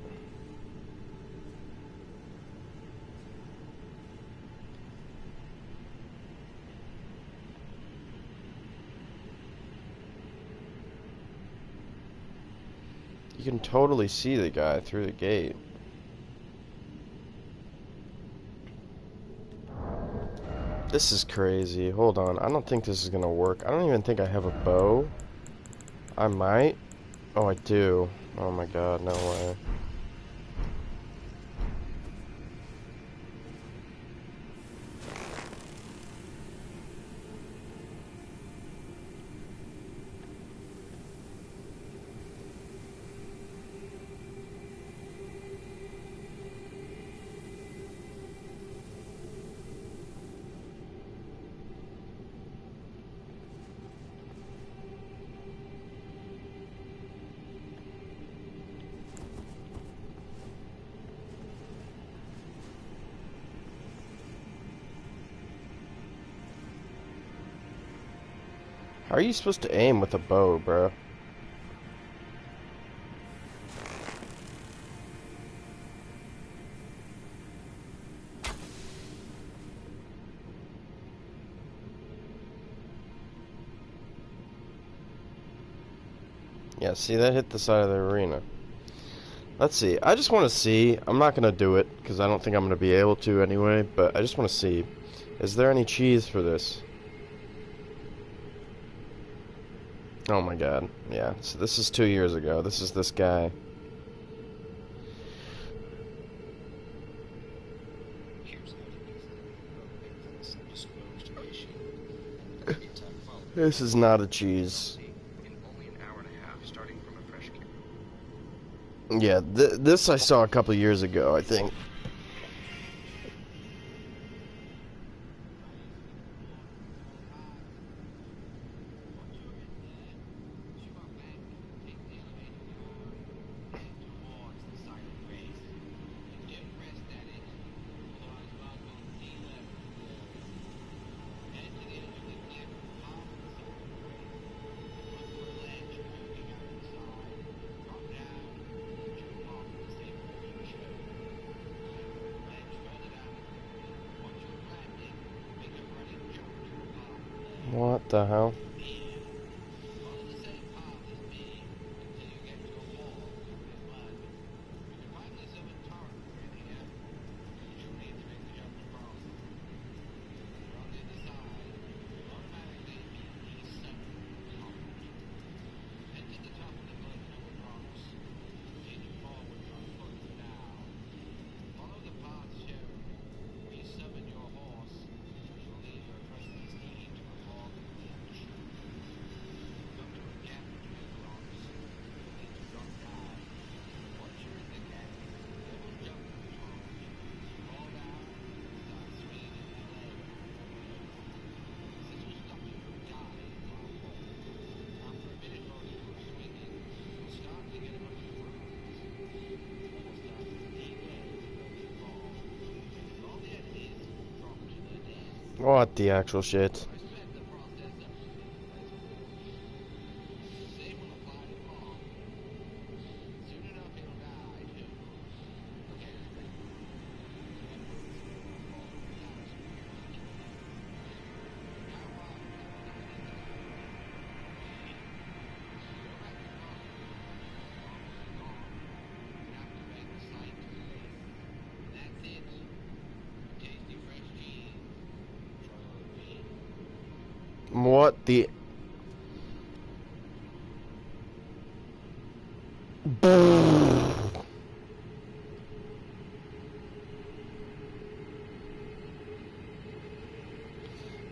You can totally see the guy through the gate. This is crazy. Hold on. I don't think this is gonna work. I don't even think I have a bow. I might. Oh, I do. Oh my god, no way. How are you supposed to aim with a bow, bro? Yeah, see, that hit the side of the arena. Let's see. I just want to see. I'm not going to do it, because I don't think I'm going to be able to anyway, but I just want to see. Is there any cheese for this? Oh my god. Yeah, so this is 2 years ago. This is this guy. This is not a cheese. In only an hour and a half, starting from a fresh Yeah, this I saw a couple years ago, I think. What the hell? What the actual shit? What the...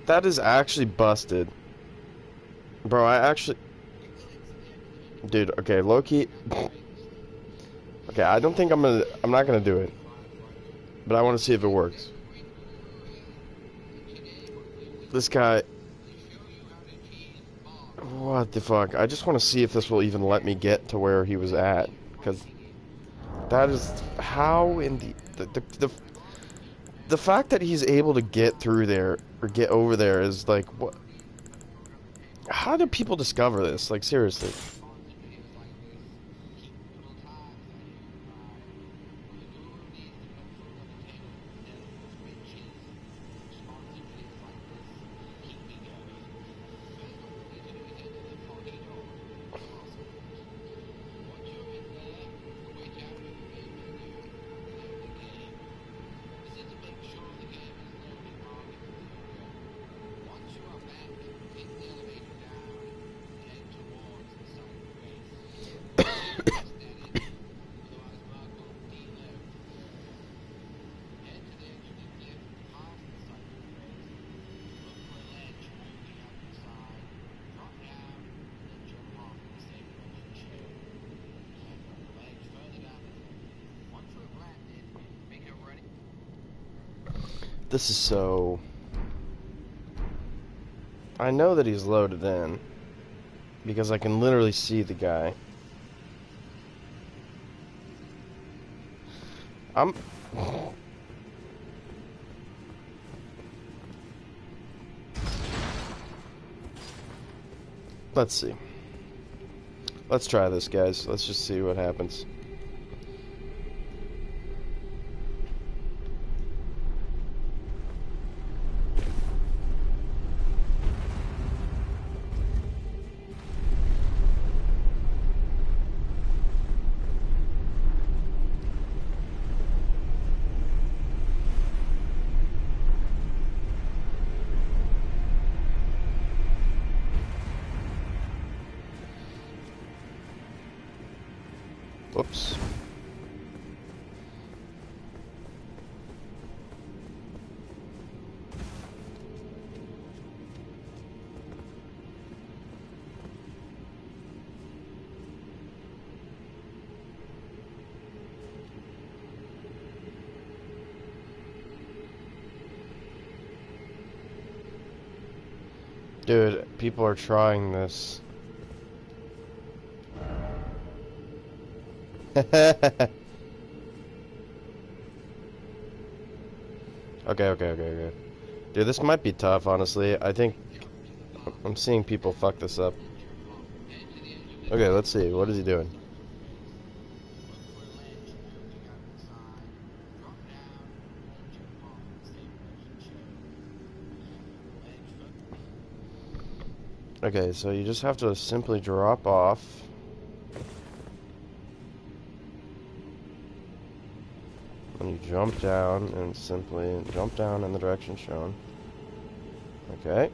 That is actually busted. Bro, I actually... Dude, okay, low-key... Okay, I don't think I'm not gonna do it. But I want to see if it works. This guy... What the fuck? I just want to see if this will even let me get to where he was at. Because... That is... How in the fact that he's able to get through there, or get over there, is like, what... How do people discover this? Like, seriously. This is so... I know that he's loaded in. Because I can literally see the guy. Let's see. Let's try this, guys. Let's just see what happens. Whoops. Dude, people are trying this. Okay. Dude, this might be tough, honestly. I think I'm seeing people fuck this up. Okay, let's see. What is he doing? Okay, so you just have to simply drop off. And you jump down and simply jump down in the direction shown. Okay.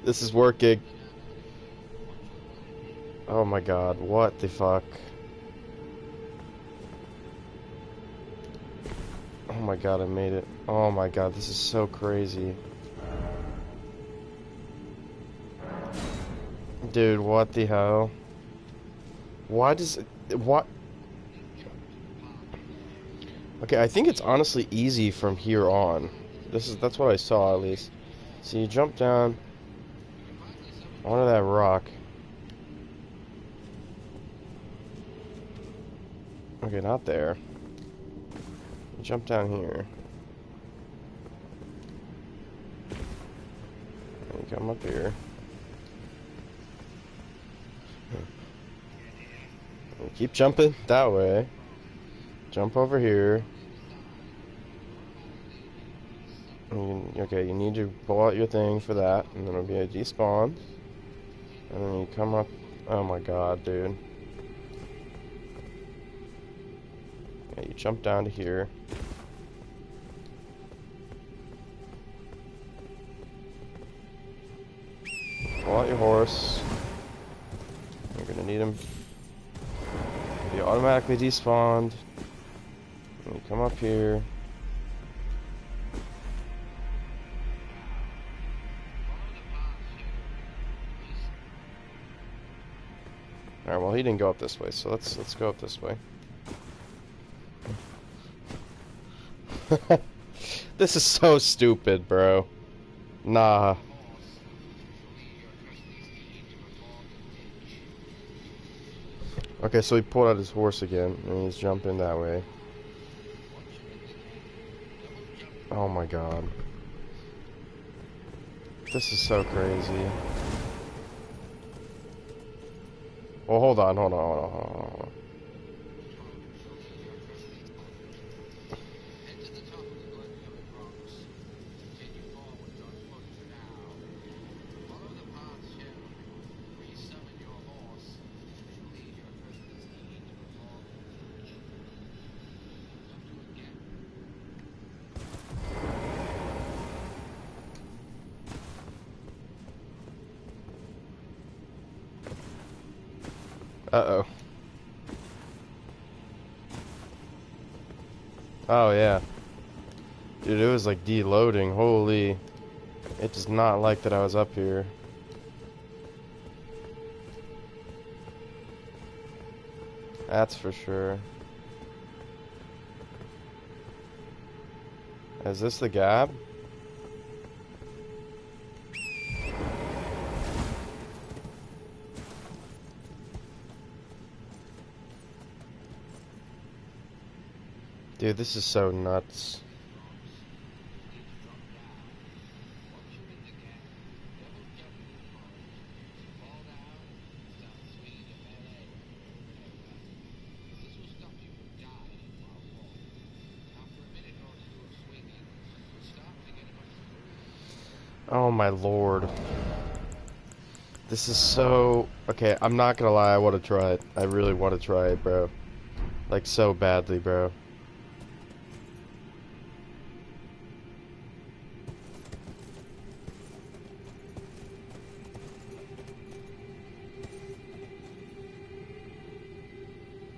This is working. Oh my god, what the fuck? Oh my god, I made it. Oh my god, this is so crazy. Dude, what the hell? Why does it... What? Okay, I think it's honestly easy from here on. That's what I saw, at least. So you jump down onto that rock. Okay, not there. You jump down here. You come up here. You keep jumping that way. Jump over here. Okay, you need to pull out your thing for that, and then it'll be a despawn. And then you come up. Oh my god, dude. Yeah, you jump down to here. Pull out your horse. You're gonna need him. He'll be automatically despawned. And you come up here. Alright, well he didn't go up this way, so let's go up this way. This is so stupid, bro. Nah. Okay, so he pulled out his horse again, and he's jumping that way. Oh my god. This is so crazy. Well, hold on. Uh-oh. Oh, yeah. Dude, it was like deloading. Holy. It does not like that I was up here. That's for sure. Is this the gap? Dude, this is so nuts. Oh my lord. This is so... Okay, I'm not gonna lie, I want to try it. I really want to try it, bro. Like, so badly, bro.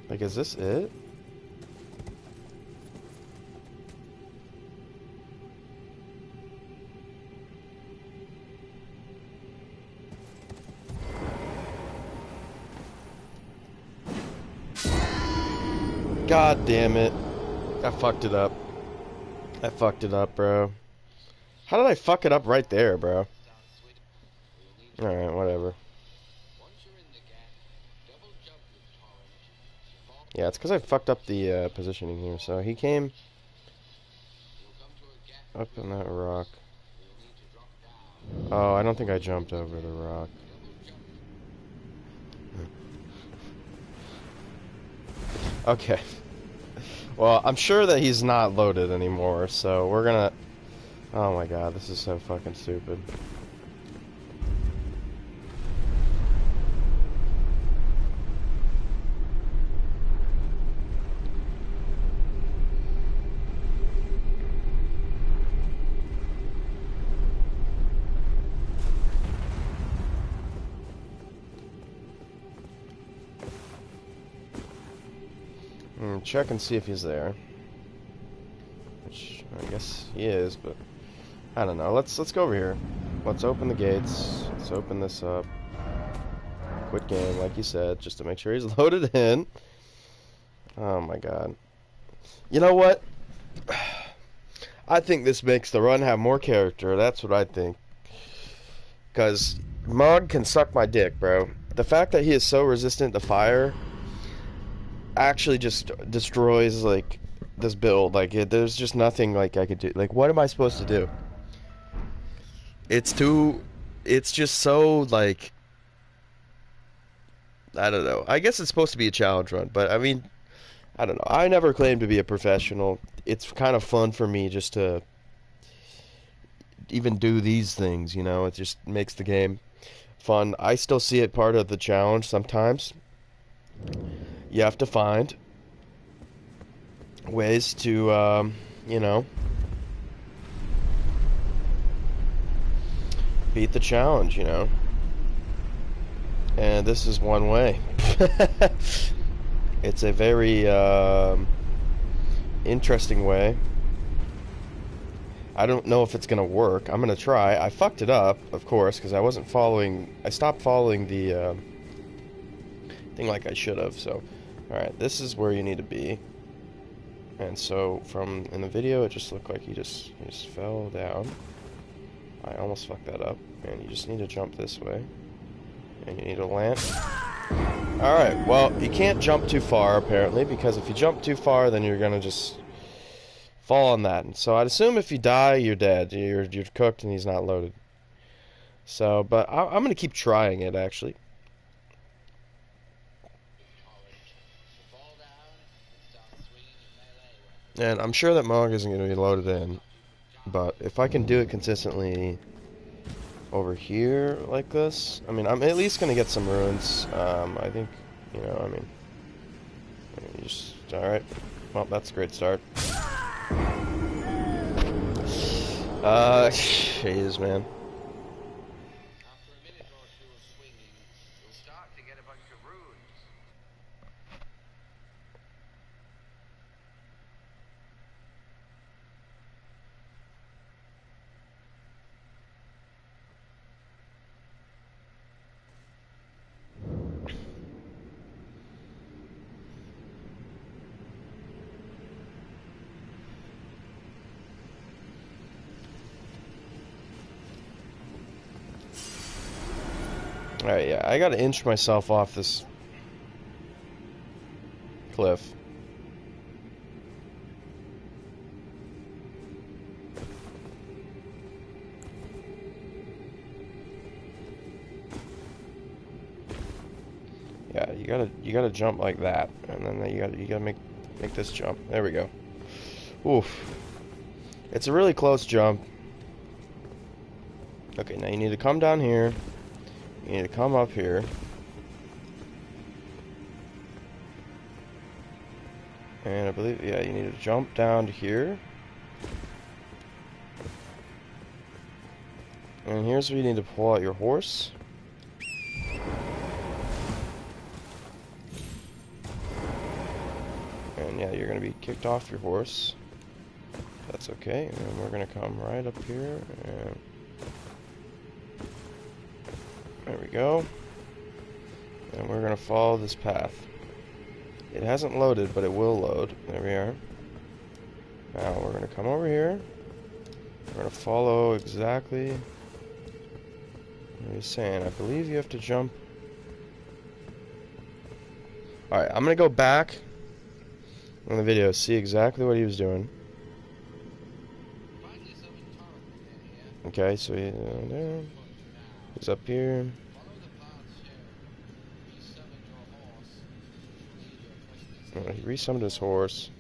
Like, is this it? God damn it. I fucked it up. I fucked it up, bro. How did I fuck it up right there, bro? Alright, whatever. Yeah, it's because I fucked up the positioning here. So he came up in that rock. Oh, I don't think I jumped over the rock. Okay. Well, I'm sure that he's not loaded anymore, so we're gonna... Oh my god, this is so fucking stupid. Check and see if he's there. Which I guess he is, but I don't know. Let's go over here. Let's open the gates. Let's open this up. Quit game, like you said, just to make sure he's loaded in. Oh my god. You know what? I think this makes the run have more character. That's what I think. Because Mog can suck my dick, bro. The fact that he is so resistant to fire actually just destroys like this build. Like there's just nothing like I could do. Like what am I supposed to do? It's too it's just so, like, I don't know. I guess it's supposed to be a challenge run, but I mean, I don't know. I never claimed to be a professional. It's kind of fun for me just to even do these things, you know? It just makes the game fun. I still see it part of the challenge sometimes. You have to find ways to, you know, beat the challenge, you know? And this is one way. It's a very interesting way. I don't know if it's gonna work. I'm gonna try. I fucked it up, of course, because I wasn't following. I stopped following the thing like I should have. So, all right, this is where you need to be. And so, from in the video, it just looked like he just fell down. I almost fucked that up, and you just need to jump this way, and you need to land. All right. Well, you can't jump too far apparently, because if you jump too far, then you're gonna just fall on that. And so I'd assume if you die, you're dead. You're cooked, and he's not loaded. So, but I'm gonna keep trying it actually. And I'm sure that Mog isn't gonna be loaded in, but if I can do it consistently over here like this, I mean, I'm at least gonna get some ruins. I think, you know, I mean, you just all right. Well, that's a great start. Jeez, man. After a minute or two of swinging, you'll start to get a bunch of runes. Alright, yeah, I gotta inch myself off this cliff. Yeah, you gotta jump like that, and then you gotta make this jump. There we go. Oof. It's a really close jump. Okay, now you need to come down here. You need to come up here. And I believe, yeah, you need to jump down to here. And here's where you need to pull out your horse. And yeah, you're going to be kicked off your horse. That's okay. And we're going to come right up here. And there we go. And we're going to follow this path. It hasn't loaded, but it will load. There we are. Now we're going to come over here. We're going to follow exactly what he's saying. I believe you have to jump. Alright, I'm going to go back on the video, see exactly what he was doing. Okay, so he's up here. Oh, he resummoned his horse.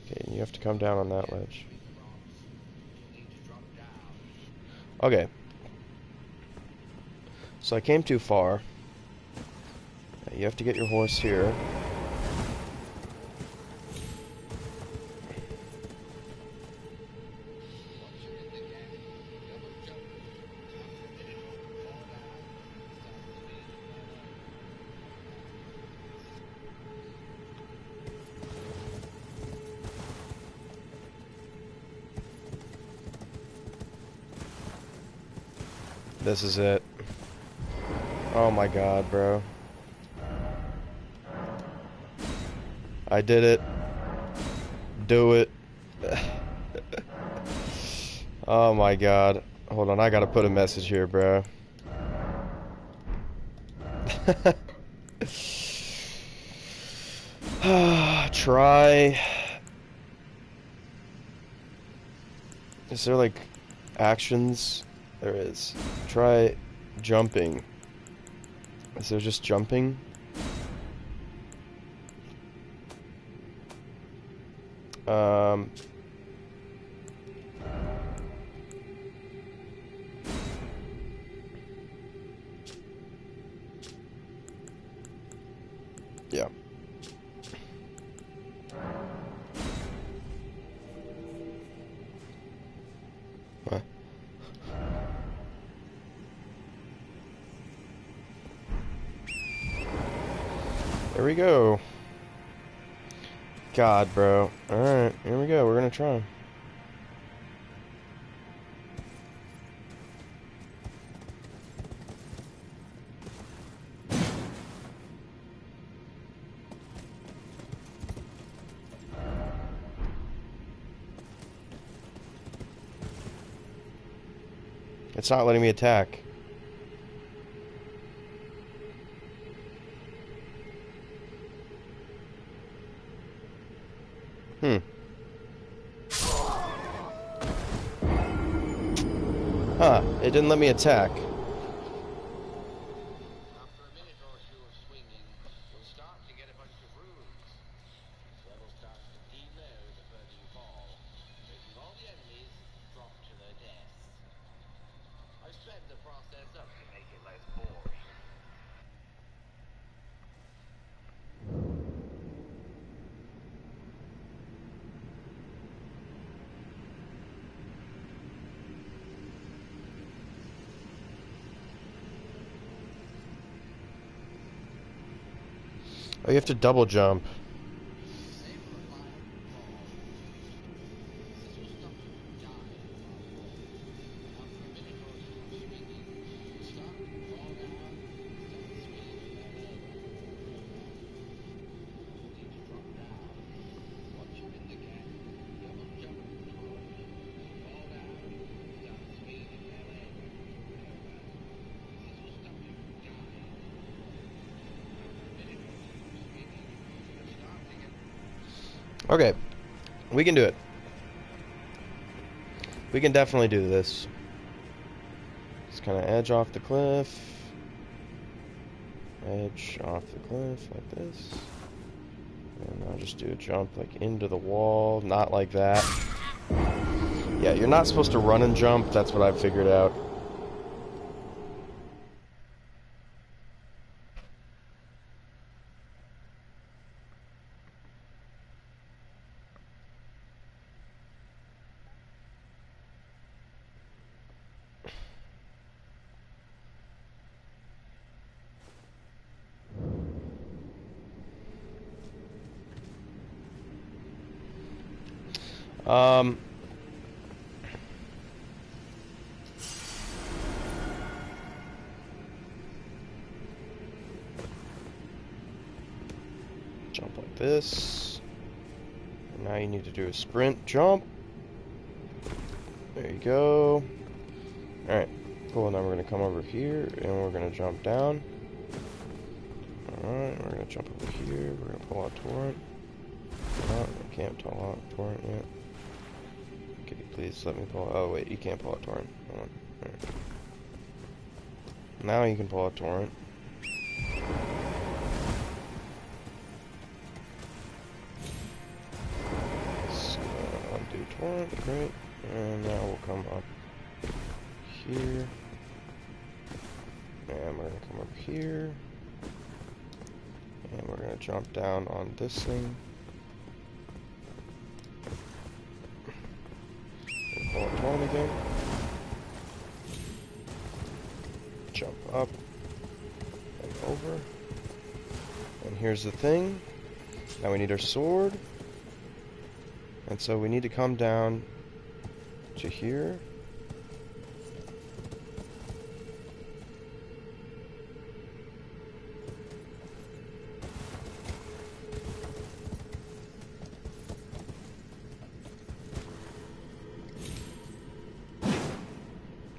Okay, you have to come down on that ledge. Okay. So I came too far. You have to get your horse here. This is it. Oh my god, bro. I did it. Do it. Oh my god. Hold on, I gotta put a message here, bro. Try. Is there like actions There is. Try jumping. Is there just jumping? Yeah. What? There we go. God, bro. Alright, here we go. We're gonna try. It's not letting me attack. Huh, it didn't let me attack. After a minute or two of swinging, you'll start to get a bunch of runes. This level starts to deload the further you fall, making all the enemies drop to their deaths. I've sped the process up to make it less boring. Oh, you have to double jump. Disable the fire fall. This will stop you from dying while falling. After a minute or two of swinging, you'll start to fall down and start swinging in that air. You'll need to drop down. Once you're in the gap, double jump toward them. Fall down and start swinging in that air. This will stop you from dying. After a minute or two of swinging, you'll start to get Okay, we can do it. We can definitely do this. Just kind of edge off the cliff. Edge off the cliff like this. And I'll just do a jump like into the wall, not like that. Yeah, you're not supposed to run and jump, that's what I've figured out. Jump like this. And now you need to do a sprint jump. There you go. Alright, cool. Now we're going to come over here and we're going to jump down. Alright, we're going to jump over here. We're going to pull out torrent. Oh, I can't pull out torrent yet. Okay, please let me pull. Oh, wait, you can't pull out torrent. Hold on. Right. Now you can pull out torrent. Let's undo torrent. Great. And now we'll come up here. And we're going to come over here. And we're going to jump down on this thing. Pull up torrent again. Jump up and over. And here's the thing. Now we need our sword. And so we need to come down to here.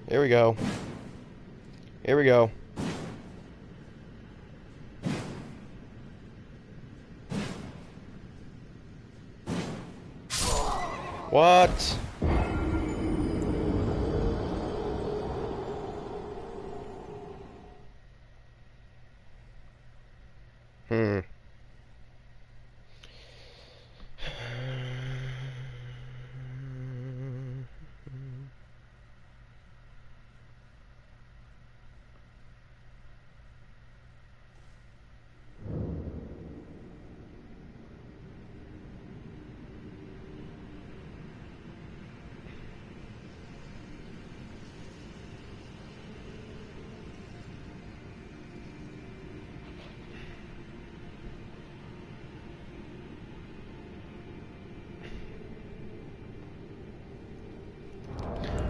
Here we go. Here we go. What? Hmm.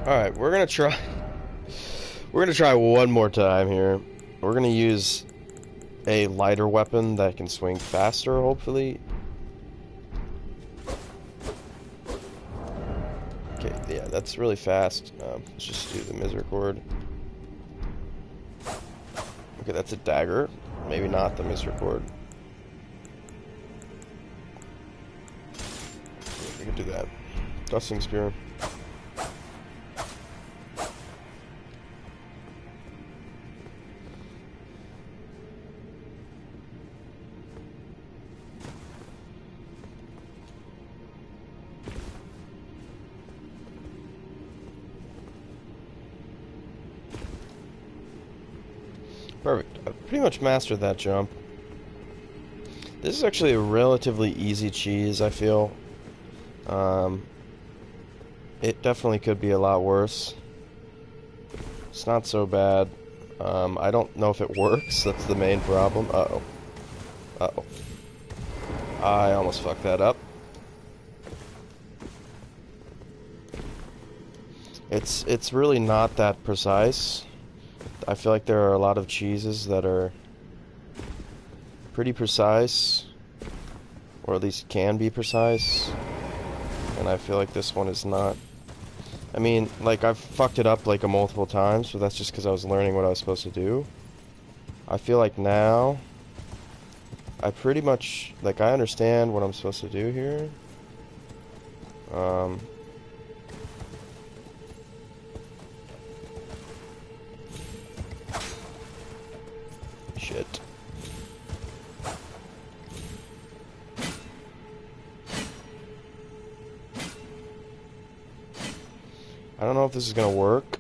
Alright, we're gonna try. We're gonna try one more time here. We're gonna use a lighter weapon that can swing faster, hopefully. Okay, yeah, that's really fast. Let's just do the misericord. Okay, that's a dagger. Maybe not the misericord. We can do that. Dusting spear. Perfect. I pretty much mastered that jump. This is actually a relatively easy cheese, I feel. It definitely could be a lot worse. It's not so bad. I don't know if it works. That's the main problem. Uh-oh. Uh-oh. I almost fucked that up. It's really not that precise. I feel like there are a lot of cheeses that are pretty precise, or at least can be precise, and I feel like this one is not. I mean, like, I've fucked it up like multiple times, but that's just because I was learning what I was supposed to do. I feel like now I pretty much, like, I understand what I'm supposed to do here. Shit. I don't know if this is gonna work.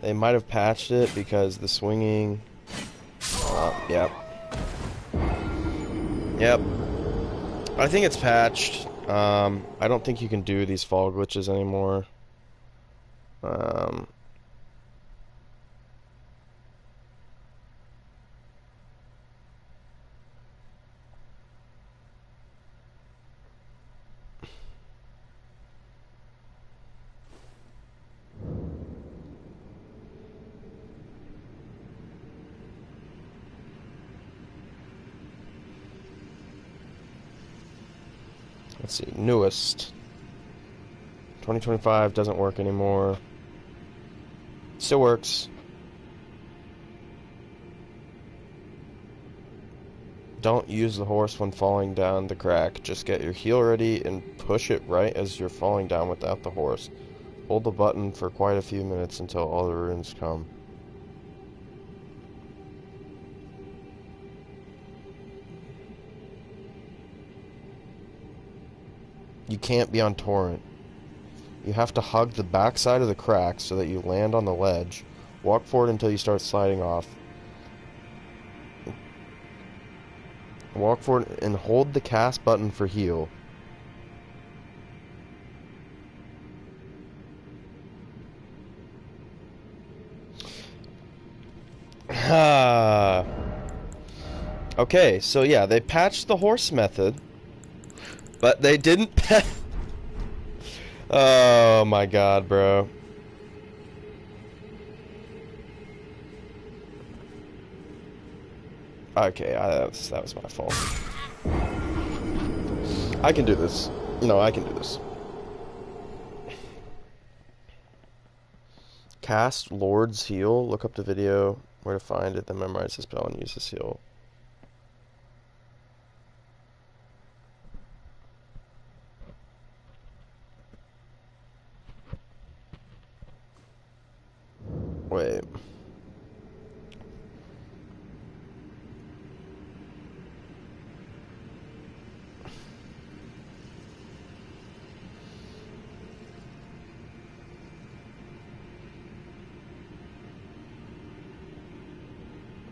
They might have patched it because the swinging. Yep. Yep. I think it's patched. I don't think you can do these fall glitches anymore. Let's see, newest. 2025 doesn't work anymore. Still works. Don't use the horse when falling down the crack. Just get your heel ready and push it right as you're falling down without the horse. Hold the button for quite a few minutes until all the runes come. You can't be on torrent. You have to hug the backside of the crack so that you land on the ledge. Walk forward until you start sliding off. Walk forward and hold the cast button for heal. Okay, so yeah, they patched the horse method, but they didn't Oh my god, bro. Okay, that was my fault. I can do this. No, I can do this. Cast Lord's Heal. Look up the video where to find it, then memorize the spell and use this heal. Wait.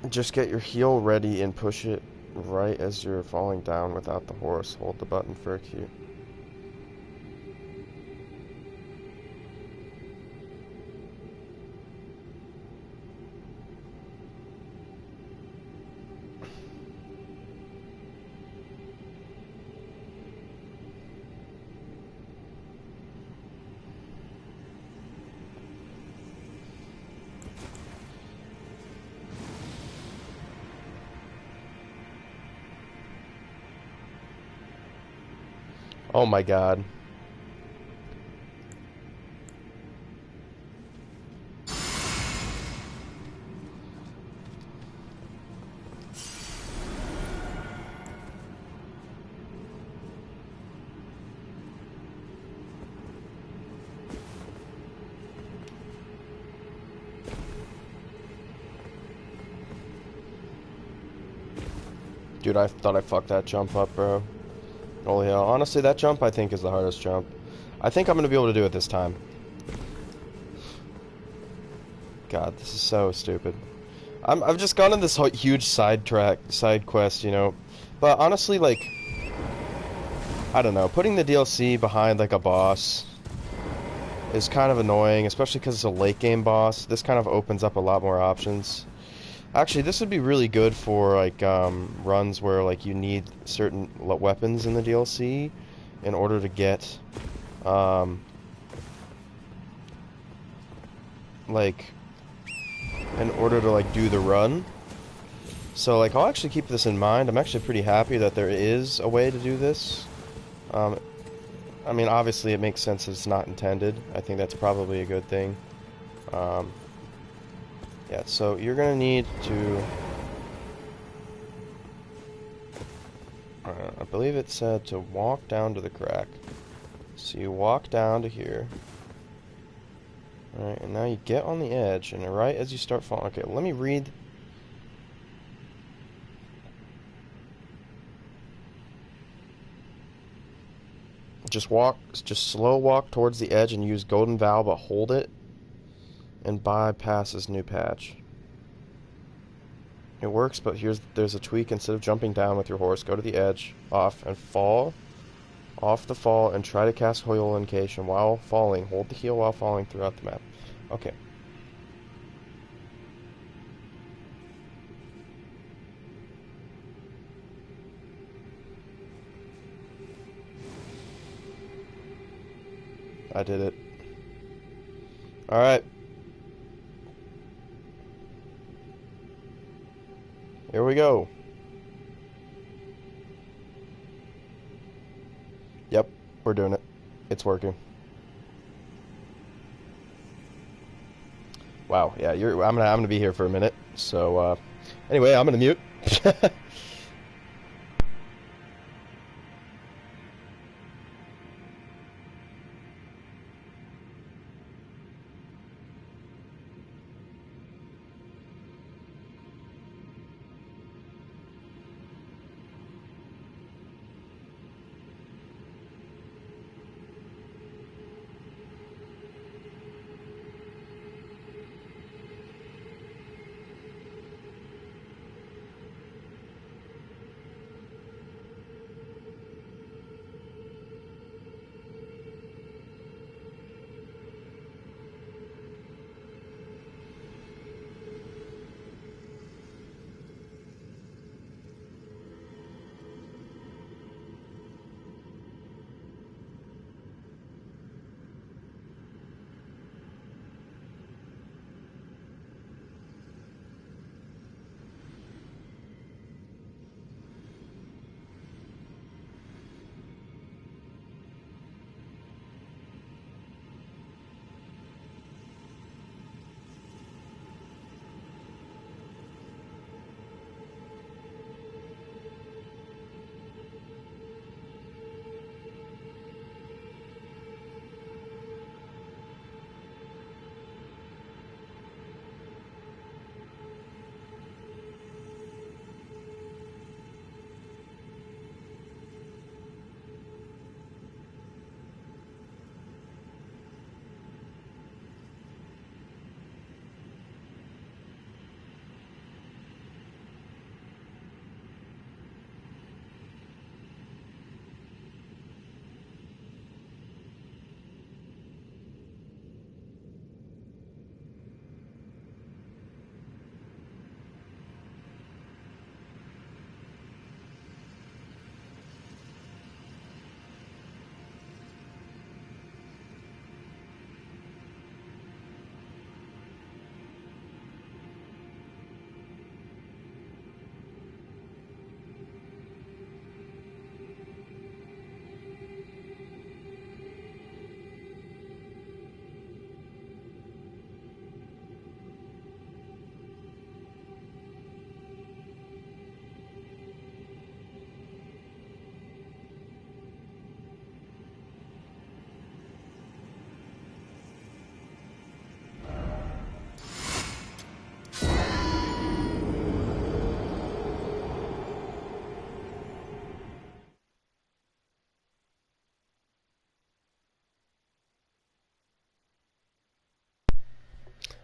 Just get your heel ready and push it right as you're falling down without the horse. Hold the button for a cue. Oh my god. Dude, I thought I fucked that jump up, bro. Oh yeah, honestly, that jump I think is the hardest jump. I think I'm gonna be able to do it this time. God, this is so stupid. I've just gone on this huge side quest, you know. But honestly, like, I don't know, putting the DLC behind like a boss is kind of annoying, especially because it's a late game boss. This kind of opens up a lot more options. Actually, this would be really good for like runs where like you need certain weapons in the DLC in order to get like in order to like do the run. So like I'll actually keep this in mind. I'm actually pretty happy that there is a way to do this. I mean, obviously it makes sense that it's not intended. I think that's probably a good thing. Yeah, so you're gonna need to I believe it said to walk down to the crack. So you walk down to here. Alright, and now you get on the edge, and right as you start falling... Okay, let me read... Just slow walk towards the edge and use golden valve, but hold it and bypass this new patch. It works, but there's a tweak. Instead of jumping down with your horse, go to the edge, off, and fall off the fall, and try to cast Hoyle Incantation while falling. Hold the heel while falling throughout the map. Okay. I did it. Alright. Here we go. Yep, we're doing it. It's working. Wow, yeah, I'm gonna be here for a minute. So anyway, I'm gonna mute.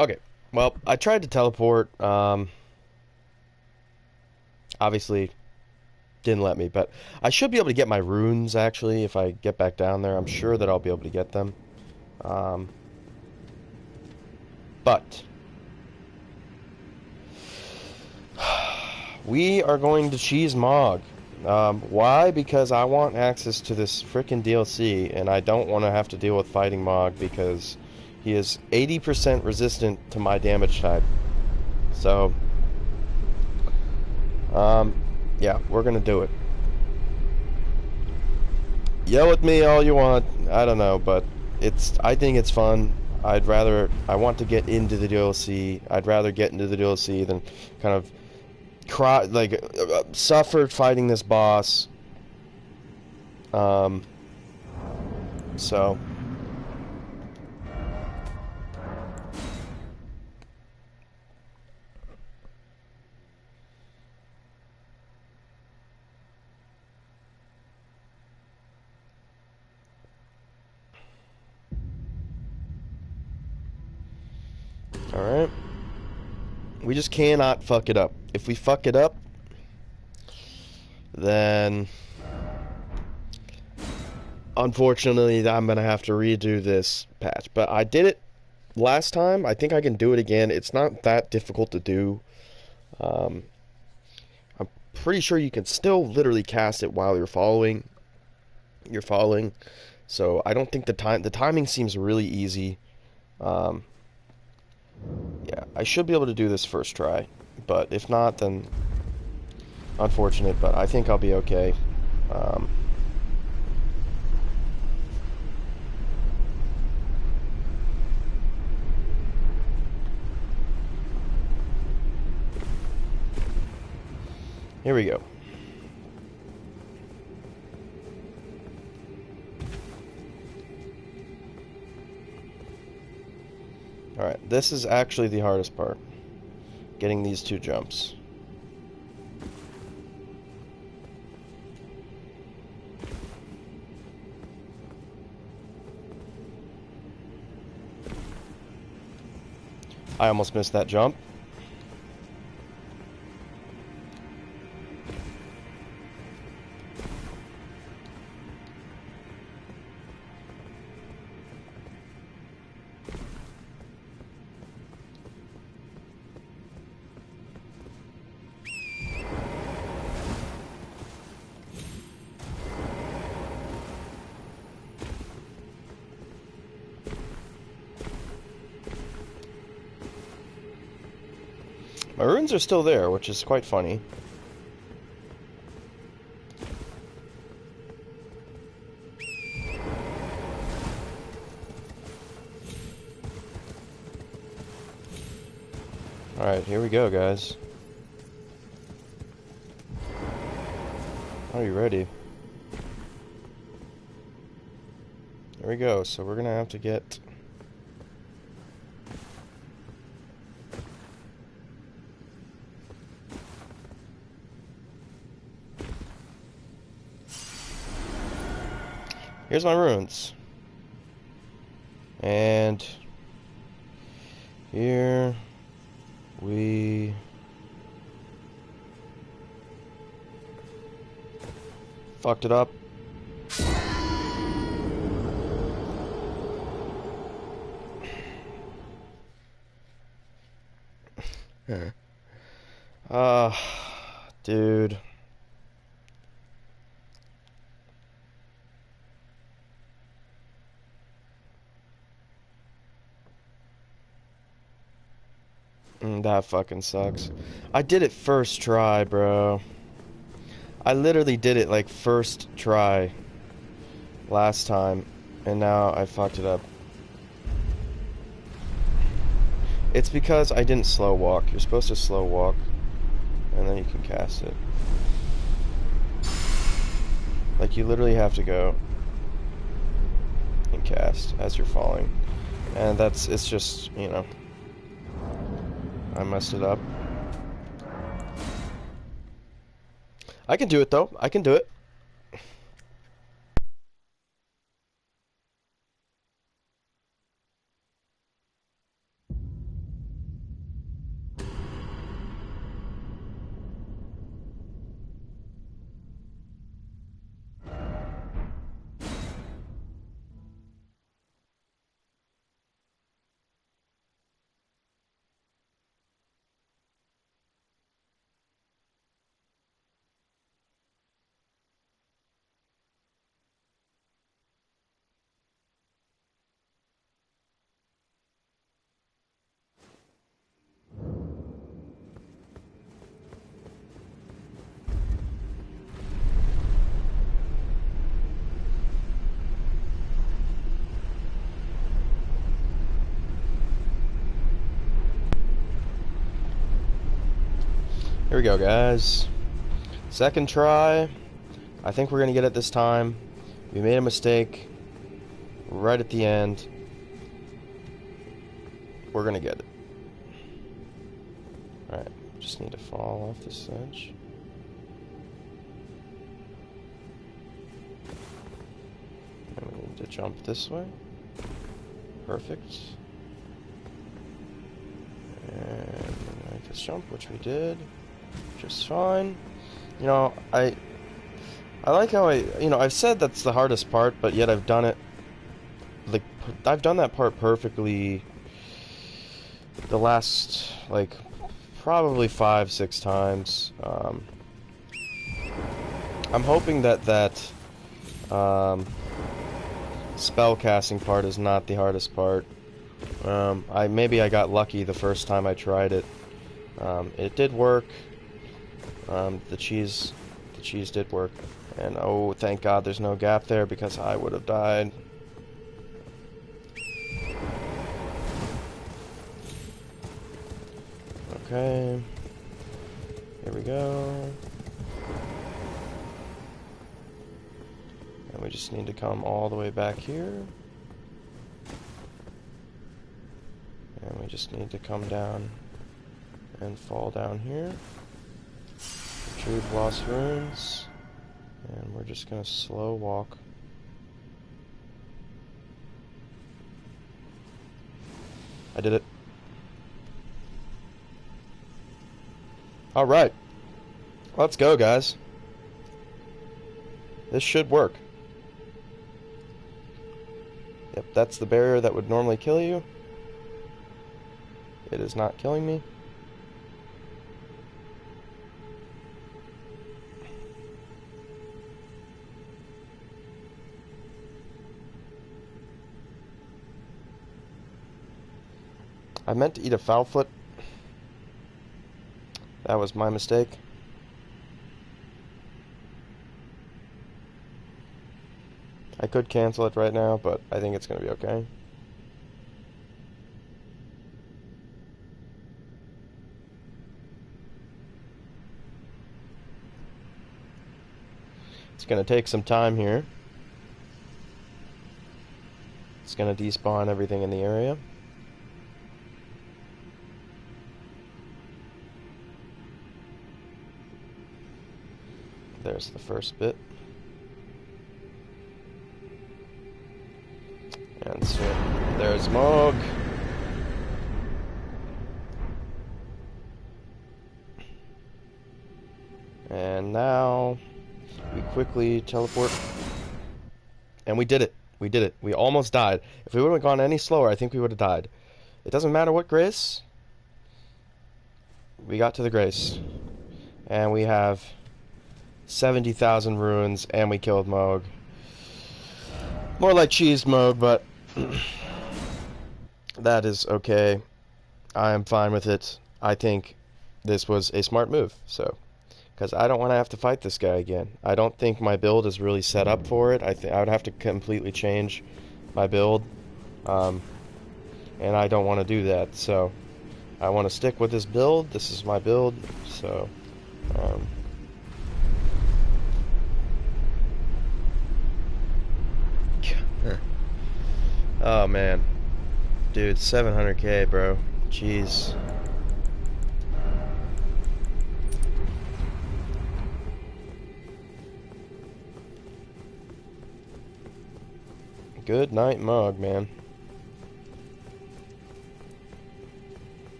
Okay. Well, I tried to teleport. Obviously didn't let me, but I should be able to get my runes actually if I get back down there. I'm sure that I'll be able to get them. Um, but we are going to cheese Mog. Why? Because I want access to this frickin' DLC, and I don't want to have to deal with fighting Mog because he is 80% resistant to my damage type. So, yeah, we're gonna do it. Yell at me all you want. I don't know, but I think it's fun. I want to get into the DLC. I'd rather get into the DLC than kind of suffered fighting this boss. So. Alright. We just cannot fuck it up. If we fuck it up, then unfortunately I'm gonna have to redo this patch. But I did it last time. I think I can do it again. It's not that difficult to do. I'm pretty sure you can still literally cast it while you're following. So I don't think the timing seems really easy. Yeah, I should be able to do this first try, but if not, then unfortunate, but I think I'll be okay. Here we go. Alright, this is actually the hardest part. Getting these two jumps. I almost missed that jump. My runes are still there, which is quite funny. Alright, here we go, guys. Are you ready? There we go, so we're gonna have to get... Here's my runes. And... here... we... fucked it up. Dude. That fucking sucks. I did it first try, bro. I literally did it like first try last time, and now I fucked it up. It's because I didn't slow walk. You're supposed to slow walk, and then you can cast it. Like, you literally have to go and cast as you're falling. And it's just, you know, I messed it up. I can do it, though. I can do it. Here we go, guys. Second try. I think we're gonna get it this time. We made a mistake right at the end. We're gonna get it. Alright, just need to fall off this edge. And we need to jump this way. Perfect. And make this jump, which we did just fine. You know, I like how I've said that's the hardest part, but yet I've done it, like, I've done that part perfectly the last, like, probably 5-6 times. I'm hoping that spell casting part is not the hardest part. Maybe I got lucky the first time I tried it. It did work. The cheese did work. And oh, thank God there's no gap there because I would have died. Okay. Here we go. And we just need to come all the way back here. And we just need to come down and fall down here. Retrieve lost runes. And we're just gonna slow walk. I did it. Alright. Let's go, guys. This should work. Yep, that's the barrier that would normally kill you. It is not killing me. I meant to eat a foul foot. That was my mistake. I could cancel it right now, but I think it's going to be okay. It's going to take some time here. It's going to despawn everything in the area. There's the first bit. And so there's Mog. And now we quickly teleport. And we did it. We did it. We almost died. If we would have gone any slower, I think we would have died. It doesn't matter what grace. We got to the grace. And we have 70,000 runes, and we killed Moog. More like cheesed Moog, but that is okay. I am fine with it. I think this was a smart move, so, because I don't want to have to fight this guy again. I don't think my build is really set up for it. I would have to completely change my build, and I don't want to do that, so I want to stick with this build. This is my build, so oh man, dude, 700k, bro. Jeez. Good night, Mug, man.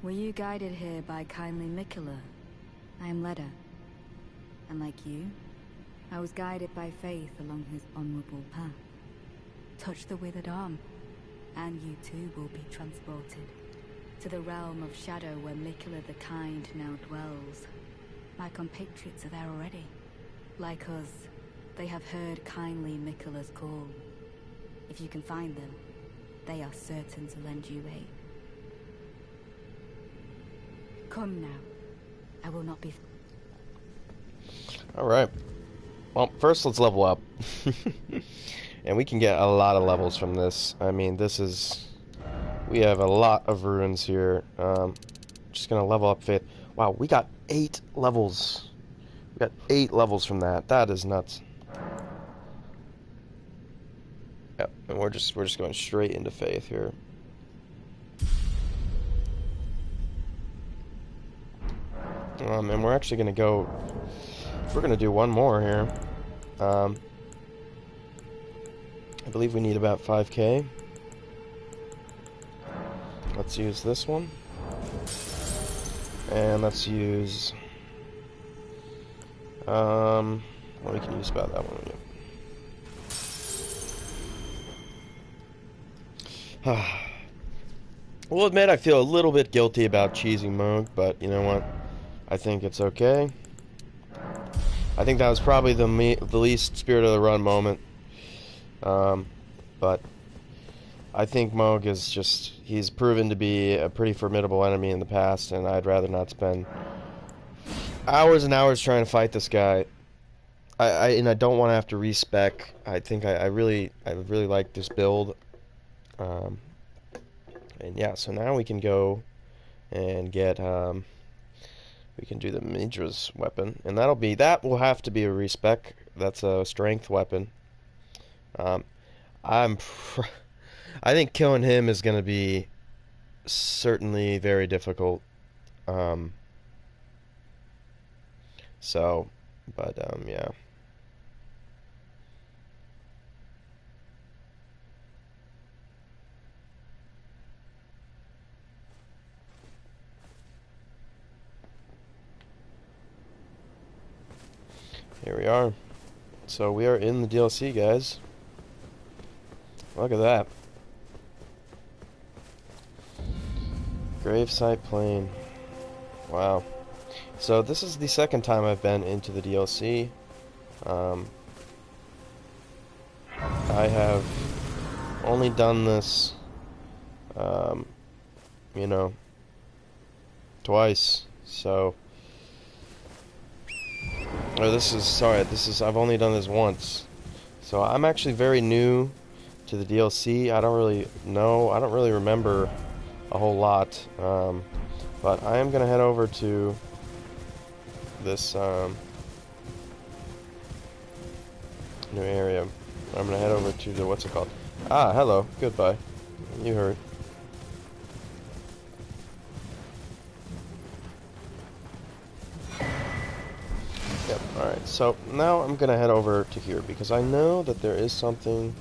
Were you guided here by kindly Mikola? I am Leda. And like you, I was guided by faith along his honorable path. Touch the withered arm, and you too will be transported to the realm of shadow where Mikola the Kind now dwells. My compatriots are there already. Like us, they have heard kindly Mikola's call. If you can find them, they are certain to lend you aid. Come now. I will not be... Alright. Well, first let's level up. And we can get a lot of levels from this. I mean, this is... We have a lot of ruins here. Just gonna level up faith. Wow, we got 8 levels. We got 8 levels from that. That is nuts. Yep, and we're just going straight into faith here. And we're actually gonna go. We're gonna do one more here. I believe we need about 5K. Let's use this one, and let's use. Well, we can use about that one. Yeah. We'll admit I feel a little bit guilty about cheesing Moog, but you know what? I think it's okay. I think that was probably the least Spirit of the Run moment. But I think Moog is just... He's proven to be a pretty formidable enemy in the past, and I'd rather not spend hours and hours trying to fight this guy. And I don't want to have to respec. I think I really like this build. And yeah, so now we can go and get... we can do the Midra's weapon, and that will have to be a respec. That's a strength weapon. I think killing him is going to be certainly very difficult. Yeah. Here we are. So we are in the DLC, guys. Look at that. Gravesite Plain. Wow. So this is the second time I've been into the DLC. I have only done this, you know, twice. So, I've only done this once. So I'm actually very new to the DLC. I don't really remember a whole lot. But I am going to head over to this new area. I'm going to head over to the, what's it called? Ah, hello. Goodbye. You heard. Yep, alright. So now I'm going to head over to here because I know that there is something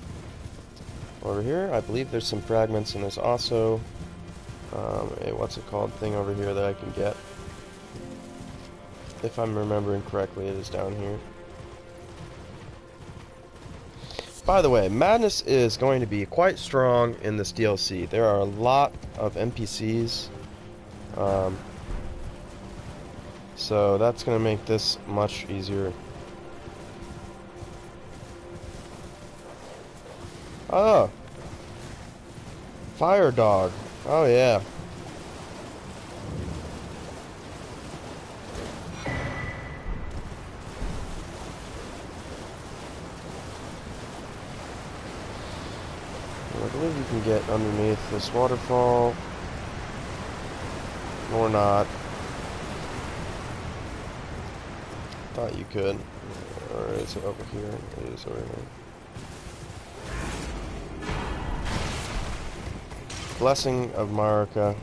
over here. I believe there's some fragments, and there's also a what's it called thing over here that I can get. If I'm remembering correctly, it is down here. By the way, Madness is going to be quite strong in this DLC. There are a lot of NPCs. So that's going to make this much easier. Oh! Fire Dog. Oh yeah. I believe you can get underneath this waterfall. Or not. Thought you could. Or is it over here? It is over here. Blessing of Marika.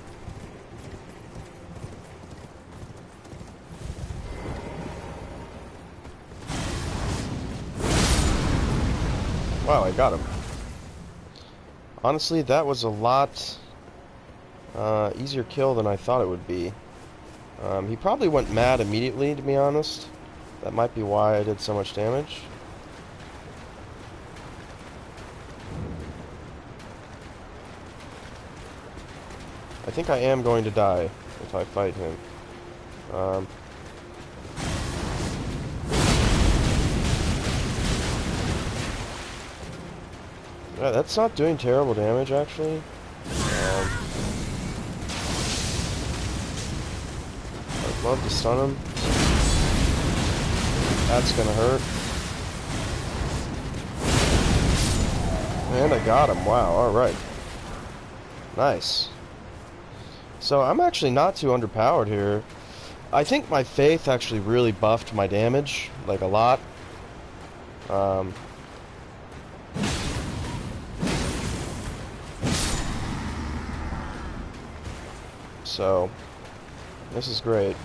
Wow, I got him. Honestly, that was a lot easier kill than I thought it would be. He probably went mad immediately, to be honest. That might be why I did so much damage. I think I am going to die if I fight him. Yeah, that's not doing terrible damage, actually. I'd love to stun him. That's gonna hurt. And I got him. Wow, alright. Nice. So I'm actually not too underpowered here. I think my faith actually really buffed my damage, like a lot. So this is great.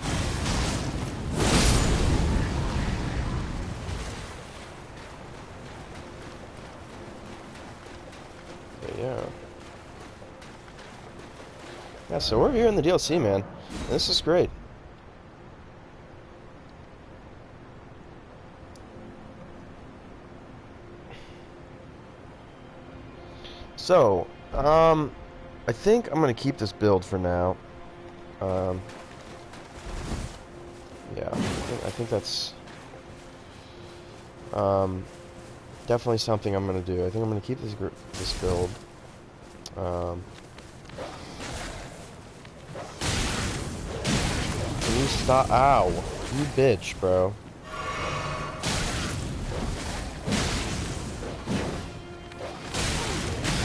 But yeah. Yeah, so we're here in the DLC, man. This is great. So, I think I'm gonna keep this build for now. Yeah, I think that's definitely something I'm gonna do. I think I'm gonna keep this build. Can you stop? Ow, you bitch, bro.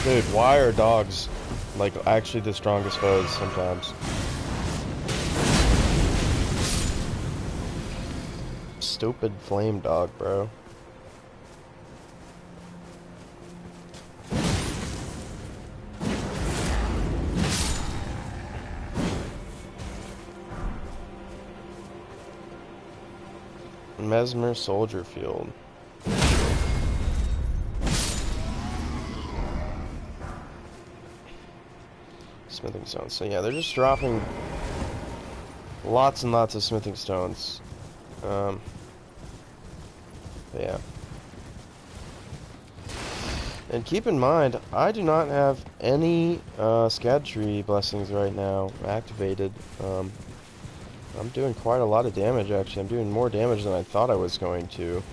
Dude, why are dogs like actually the strongest foes sometimes? Stupid flame dog, bro. Mesmer Soldier Field. Smithing stones. So yeah, they're just dropping lots and lots of smithing stones. But yeah. And keep in mind, I do not have any Scad Tree blessings right now activated. I'm doing quite a lot of damage, actually. I'm doing more damage than I thought I was going to.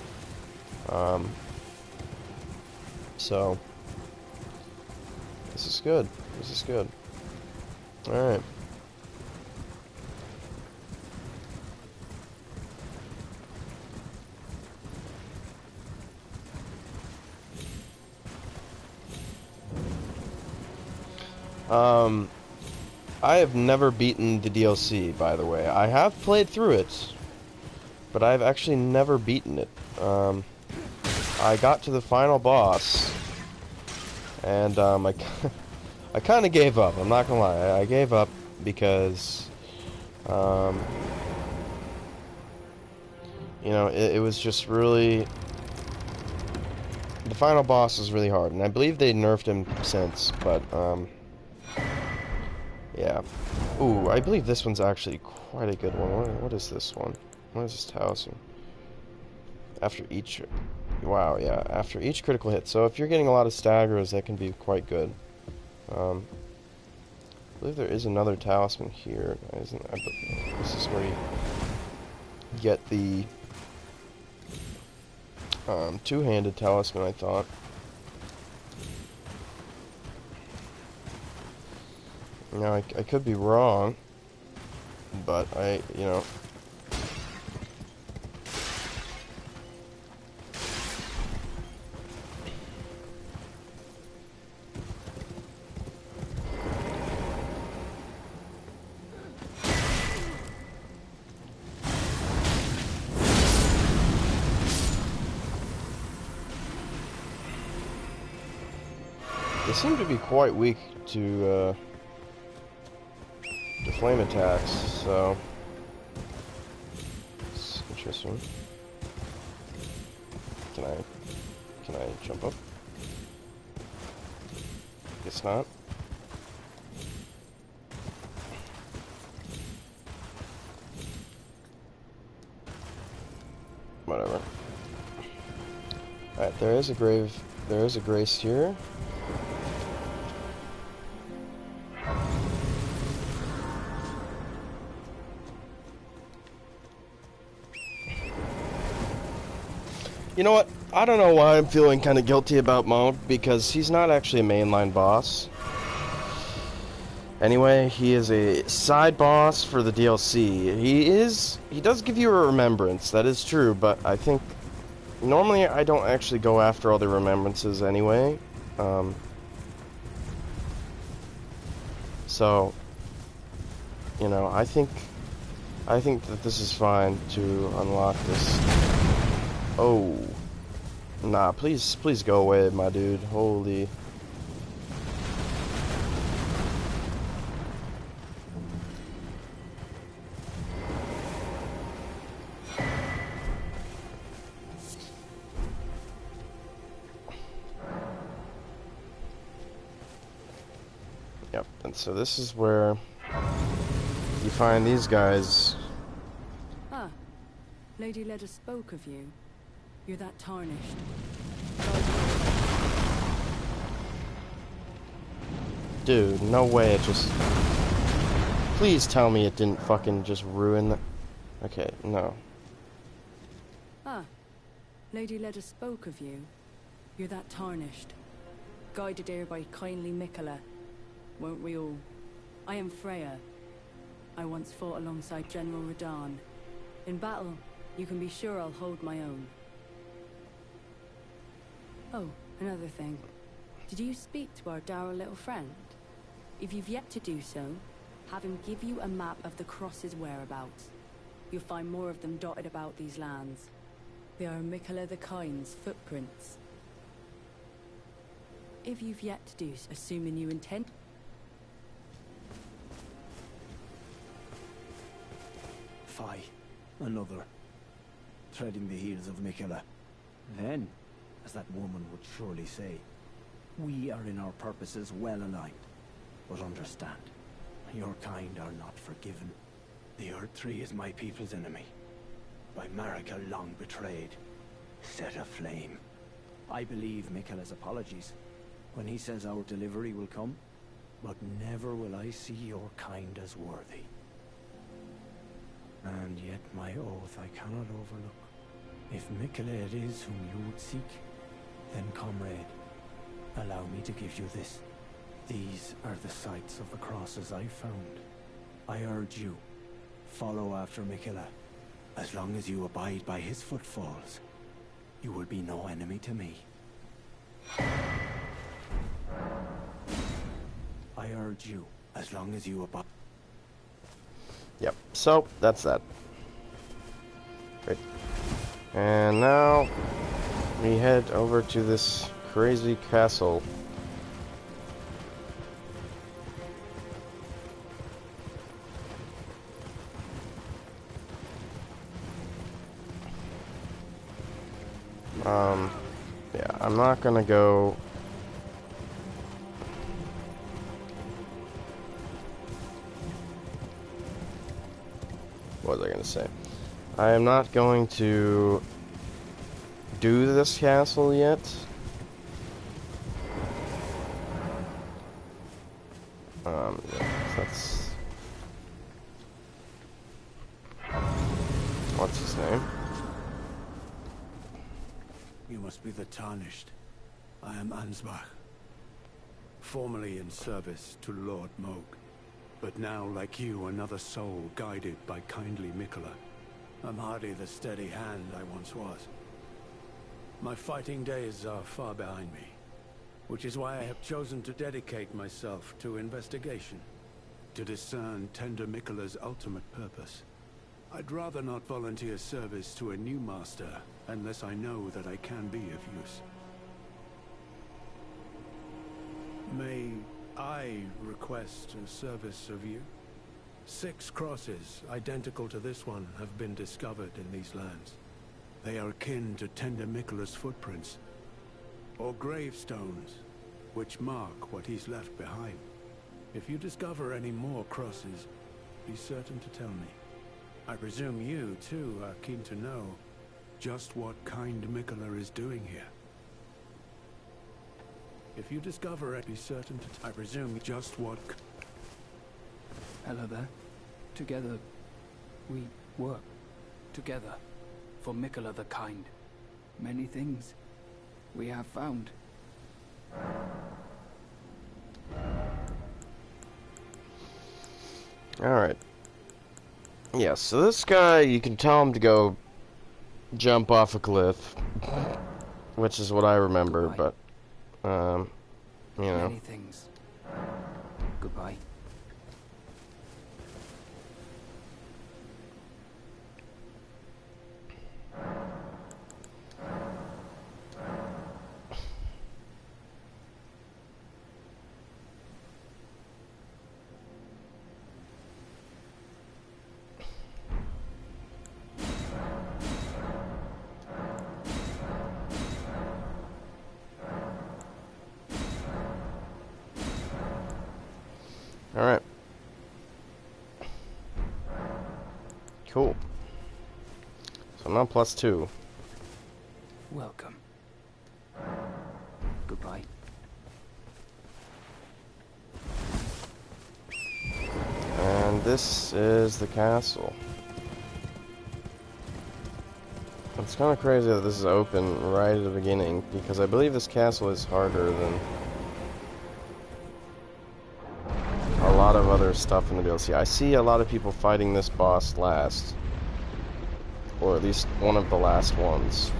So, this is good. This is good. Alright. I have never beaten the DLC, by the way. I have played through it, but I've actually never beaten it. I got to the final boss, and I kind of gave up. I'm not gonna lie, I gave up because you know, it was just really, the final boss was really hard, and I believe they nerfed him since, but yeah. Ooh, I believe this one's actually quite a good one. What is this one? What is this talisman? After each... Wow, yeah. After each critical hit. So if you're getting a lot of staggers, that can be quite good. I believe there is another talisman here. This is where you get the two-handed talisman, I thought. Now, I could be wrong, but you know... They seem to be quite weak to flame attacks, so it's interesting. Can I jump up? Guess not. Whatever. Alright, there is a grace here. You know what? I don't know why I'm feeling kind of guilty about Monk, because he's not actually a mainline boss. Anyway, he is a side boss for the DLC. He does give you a remembrance, that is true, but I think normally I don't actually go after all the remembrances anyway. So, you know, I think that this is fine to unlock this. Oh. Nah, please go away, my dude. Holy. Yep, and so this is where you find these guys. Ah, Lady Leda spoke of you. You're that tarnished. Dude, no way it just... Please tell me it didn't fucking just ruin the... Okay, no. Ah, Lady Leda spoke of you. You're that tarnished. Guided here by kindly Mikola. Won't we all? I am Freya. I once fought alongside General Radahn. In battle, you can be sure I'll hold my own. Oh, another thing. Did you speak to our dour little friend? If you've yet to do so, have him give you a map of the Cross's whereabouts. You'll find more of them dotted about these lands. They are Mikola the Kind's footprints. If you've yet to do so, assuming you intend... Fie, another. Treading the heels of Mikola. Then, as that woman would surely say, we are in our purposes well aligned. But understand, your kind are not forgiven. The Earth Tree is my people's enemy. By Marika long betrayed, set aflame. I believe Mikola's apologies when he says our delivery will come, but never will I see your kind as worthy. And yet my oath I cannot overlook. If Mikola it is whom you would seek, then comrade, allow me to give you this. These are the sites of the crosses I found. I urge you, follow after Mikola. As long as you abide by his footfalls, you will be no enemy to me. I urge you, as long as you abide... Yep, so that's that. Great. And now we head over to this crazy castle. Yeah, I'm not gonna go... What was I gonna say? I am not going to do this castle yet. Yeah, that's... What's his name? You must be the Tarnished. I am Ansbach. Formerly in service to Lord Moog, but now, like you, another soul guided by kindly Mikola. I'm hardly the steady hand I once was. My fighting days are far behind me, which is why I have chosen to dedicate myself to investigation, to discern tender Mikola's ultimate purpose. I'd rather not volunteer service to a new master unless I know that I can be of use. May I request a service of you? 6 crosses, identical to this one, have been discovered in these lands. They are akin to tender Mikola's footprints, or gravestones, which mark what he's left behind. If you discover any more crosses, be certain to tell me. I presume you, too, are keen to know just what kind Mikola is doing here. If you discover it, be certain to... I presume just what... Hello there. Together, we work. Together. For Mikola the Kind. many things we have found. Alright. Yeah, so this guy, you can tell him to go jump off a cliff, which is what I remember, Goodbye. but, you know. Many things. Goodbye. Alright. Cool. So I'm now +2. Welcome. Goodbye. And this is the castle. It's kind of crazy that this is open right at the beginning, because I believe this castle is harder than a lot of other stuff in the DLC. I see a lot of people fighting this boss last, or at least one of the last ones.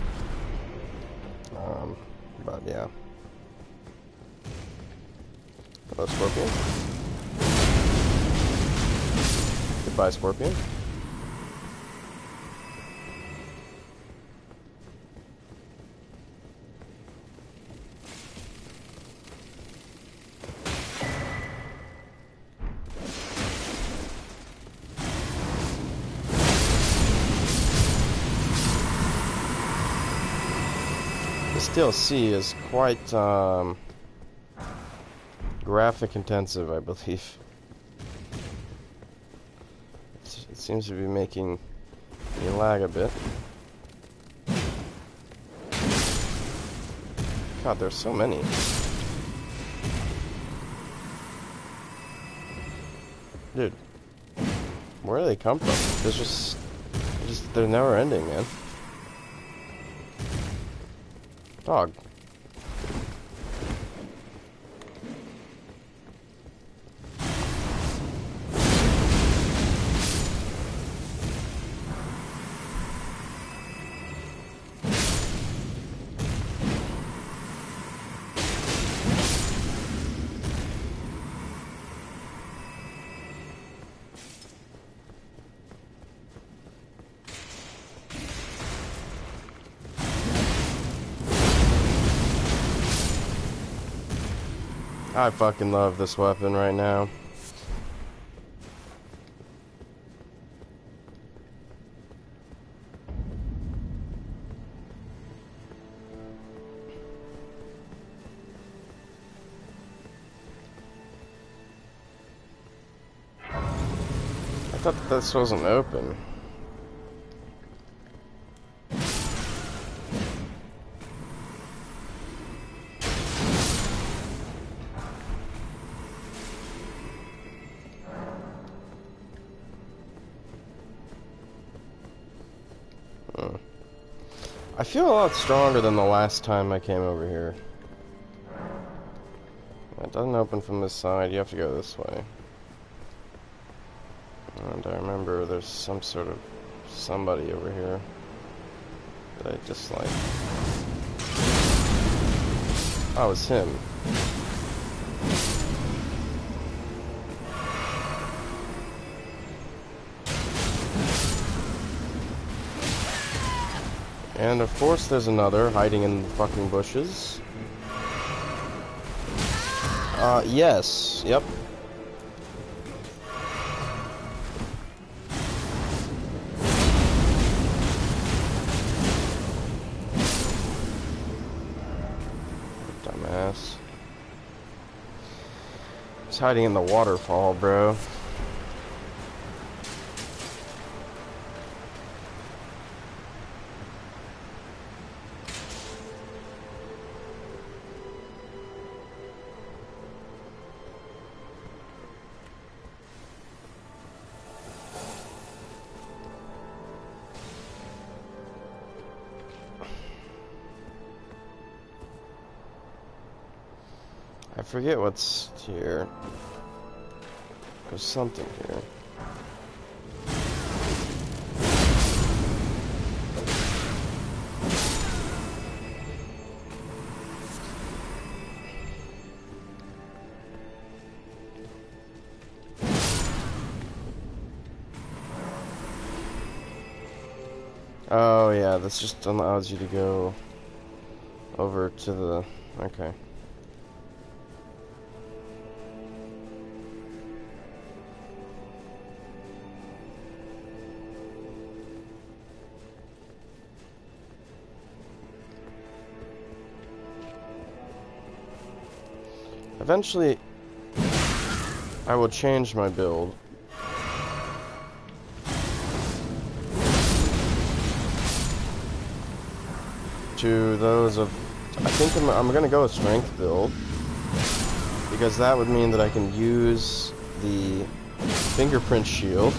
But yeah. Hello, Scorpion. Goodbye, Scorpion. This DLC is quite graphic intensive, I believe. It seems to be making me lag a bit. God, there's so many. Dude, where do they come from? There's just they're never ending, man. Dog. I fucking love this weapon right now. I thought this wasn't open. I feel a lot stronger than the last time I came over here. It doesn't open from this side, you have to go this way. And I remember there's some sort of somebody over here that I dislike. Oh, it's him. And of course there's another hiding in the fucking bushes. Yes, yep. Dumbass. He's hiding in the waterfall, bro. I forget what's here. There's something here. Oh yeah, this just allows you to go over to the... okay. Eventually, I will change my build. To those of... I think I'm going to go with strength build. Because that would mean that I can use the fingerprint shield.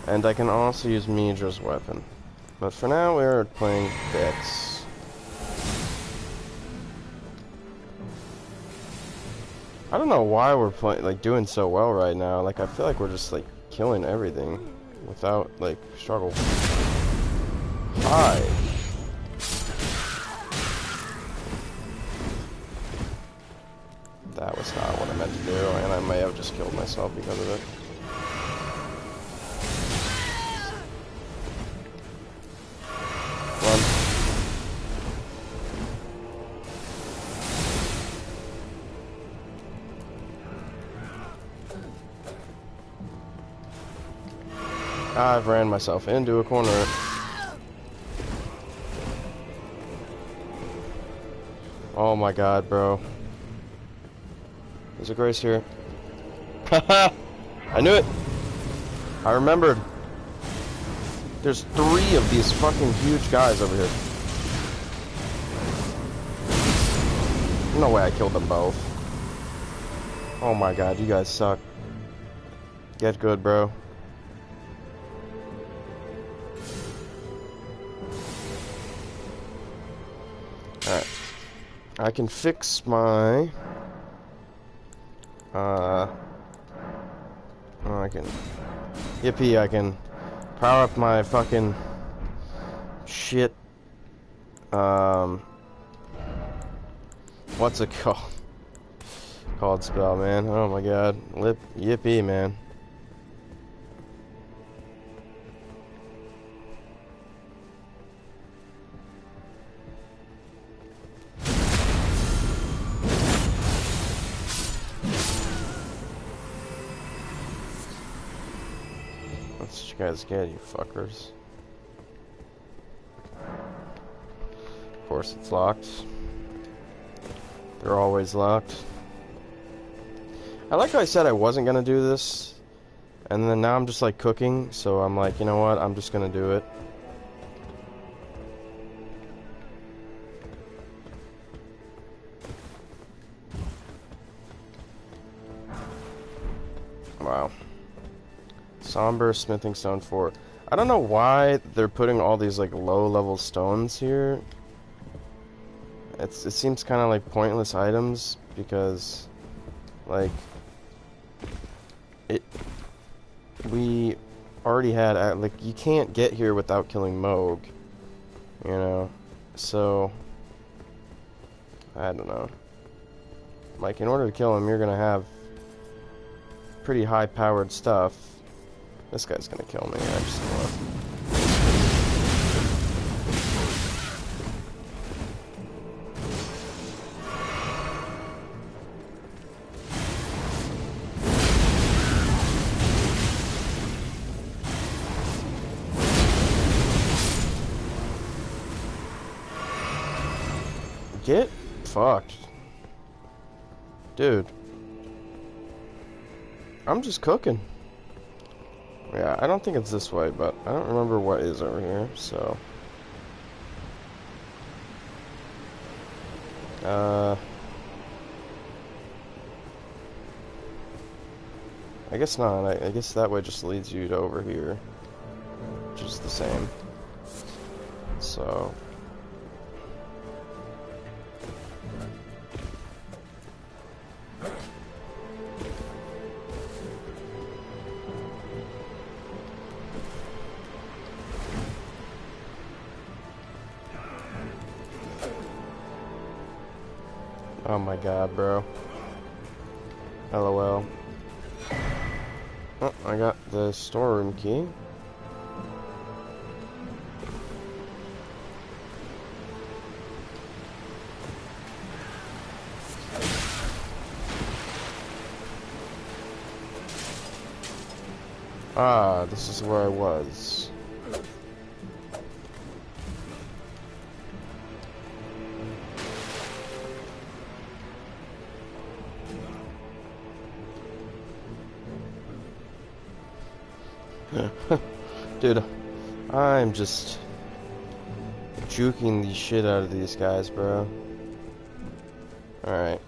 And I can also use Midra's weapon. But for now, we're playing Dex. I don't know why we're playing, like, doing so well right now. Like, I feel like we're just, like, killing everything without, like, struggle. Hi. That was not what I meant to do, and I may have just killed myself because of it. I've ran myself into a corner. Oh my god, bro. There's a Grace here. Haha! I knew it! I remembered. There's 3 of these fucking huge guys over here. No way I killed them both. Oh my god, you guys suck. Get good, bro. Alright. I can fix my... I can... Yippee, I can power up my fucking... shit. What's it called? Called spell, man. Oh my god. Yippee, man. That's what you guys get, you fuckers. Of course it's locked. They're always locked. I like how I said I wasn't gonna do this, and then now I'm just like cooking, so I'm like, you know what, I'm just gonna do it. Wow. Somber Smithing Stone 4. I don't know why they're putting all these like low-level stones here. It seems kind of like pointless items because, like, we already had like you can't get here without killing Moog, you know. So I don't know. Like, in order to kill him, you're gonna have pretty high-powered stuff. This guy's gonna kill me. I just know it. Get fucked. Dude. I'm just cooking. Yeah, I don't think it's this way, but I don't remember what is over here, so... I guess not. I guess that way just leads you to over here. Which is the same. So... Oh my god, bro. LOL. Oh, I got the storeroom key. Ah, this is where I was. Dude, I'm just juking the shit out of these guys, bro. Alright.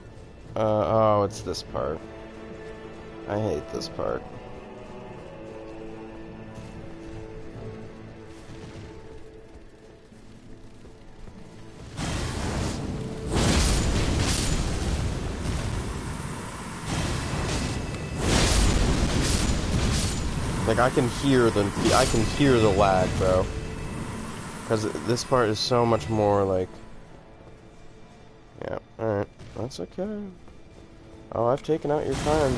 Oh, it's this part. I hate this part. Like I can hear the lag, bro. Because this part is so much more like. Yeah. All right. That's okay. Oh, I've taken out your time.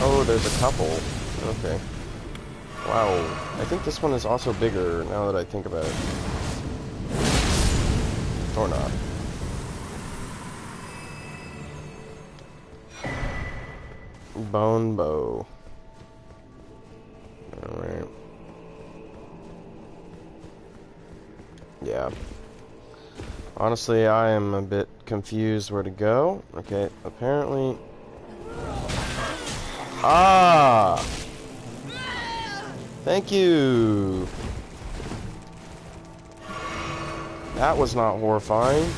Oh, there's a couple. Okay. Wow. I think this one is also bigger now that I think about it. Or not. Bone bow. Alright. Yeah. Honestly, I am a bit confused where to go. Okay, apparently... Ah! Thank you! That was not horrifying.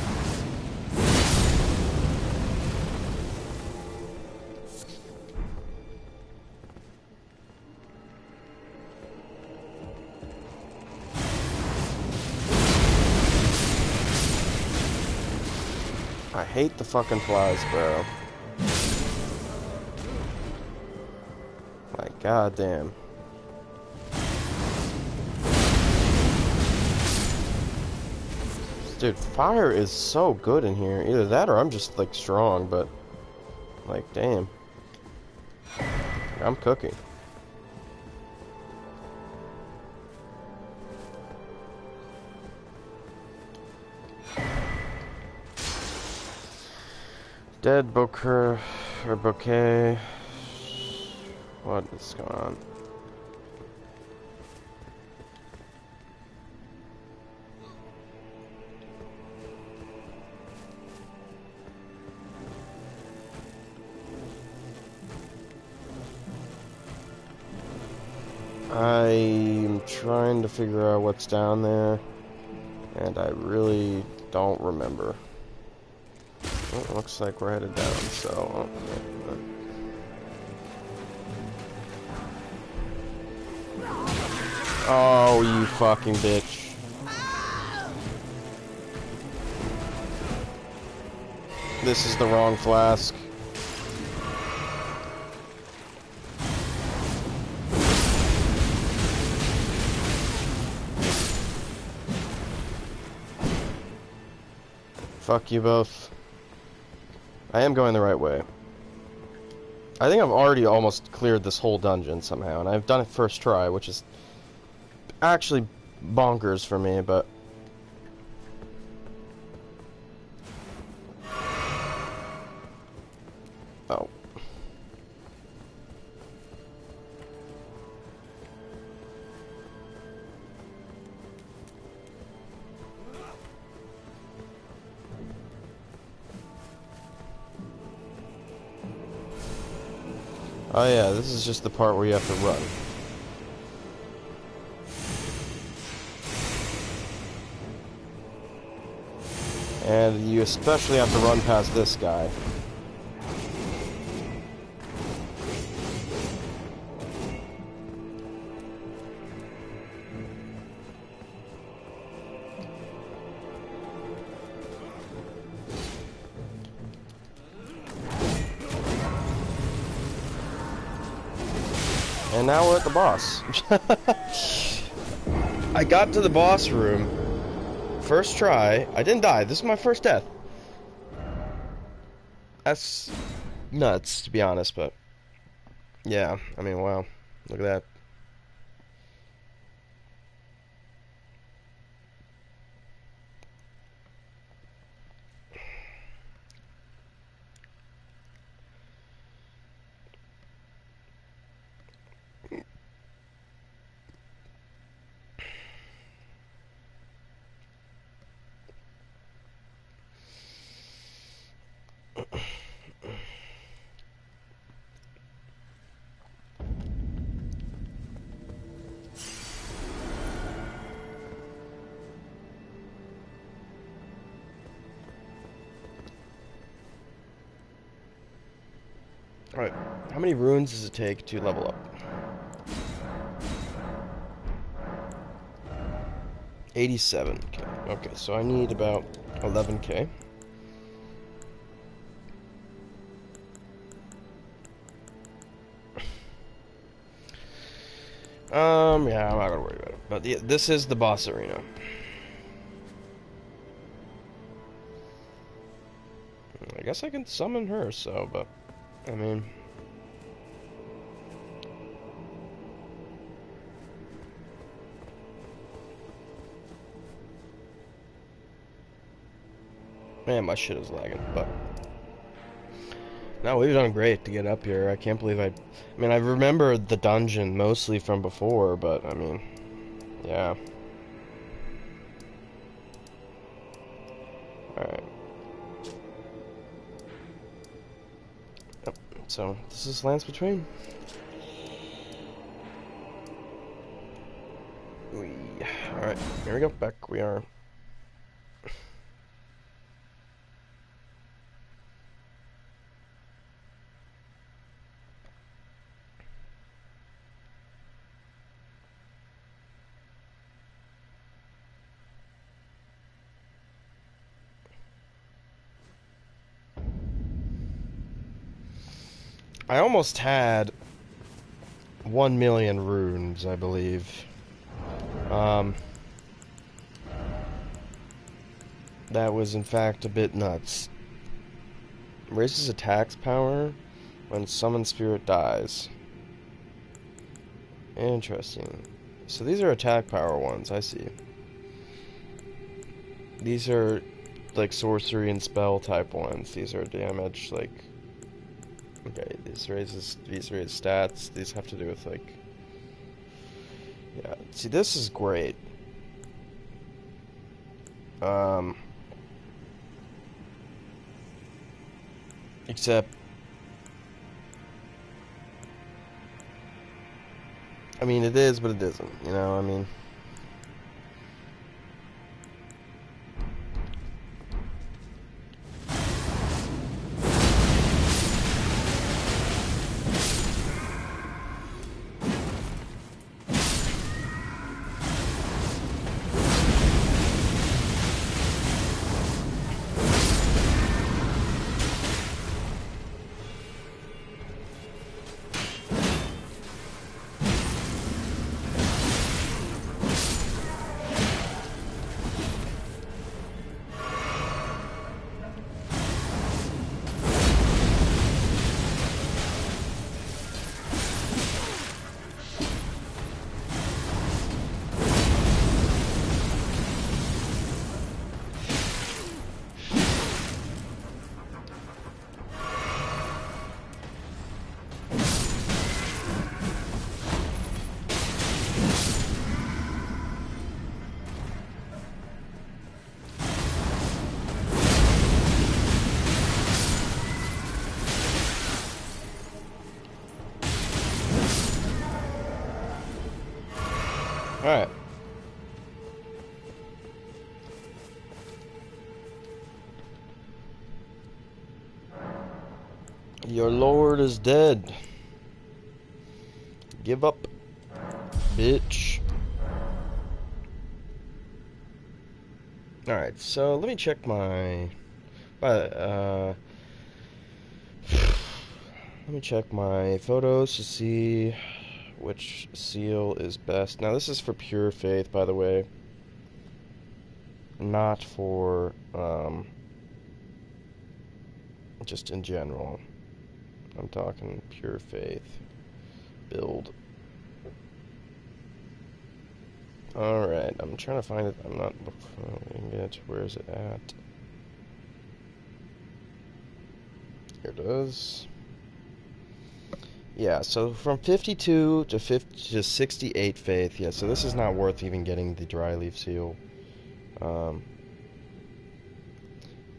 I hate the fucking flies, bro. Like, goddamn. Dude, fire is so good in here. Either that or I'm just, like, strong, but... Like, damn. I'm cooking. Dead bouquet, or bouquet. What is going on? I'm trying to figure out what's down there, and I really don't remember. Well, it looks like we're headed down, so... Oh, you fucking bitch. This is the wrong flask. Fuck you both. I am going the right way. I think I've already almost cleared this whole dungeon somehow, and I've done it first try, which is actually bonkers for me, but... Oh. Oh yeah, this is just the part where you have to run. And you especially have to run past this guy. And now we're at the boss. I got to the boss room. First try. I didn't die. This is my first death. That's nuts, to be honest, but yeah, I mean, wow, look at that. Alright, how many runes does it take to level up? 87k. Okay, so I need about 11k. Yeah, I'm not gonna worry about it. But yeah, this is the boss arena. I guess I can summon her, so, but, I mean... Man, my shit is lagging, but... No, we've done great to get up here. I can't believe I mean, I remember the dungeon mostly from before, but, I mean... Yeah. Alright. Yep, so, this is Lance Between. Alright, here we go. Back we are. I almost had 1 million runes, I believe. That was in fact a bit nuts. Raises attacks power when summon spirit dies. Interesting. So these are attack power ones, I see. These are like sorcery and spell type ones. These are damage, like... Okay, these raise stats. These have to do with, like... Yeah, see, this is great. Except... I mean, it is, but it isn't, you know, I mean... Alright. Your lord is dead. Give up, bitch. Alright, so let me check my... let me check my photos to see which seal is best. Now, this is for pure faith, by the way. Not for Just in general. I'm talking pure faith. Build. Alright, I'm trying to find it. I'm not looking at where is it at. Here it is. Yeah, so from 52 to 68 faith. Yeah, so this is not worth even getting the dry leaf seal.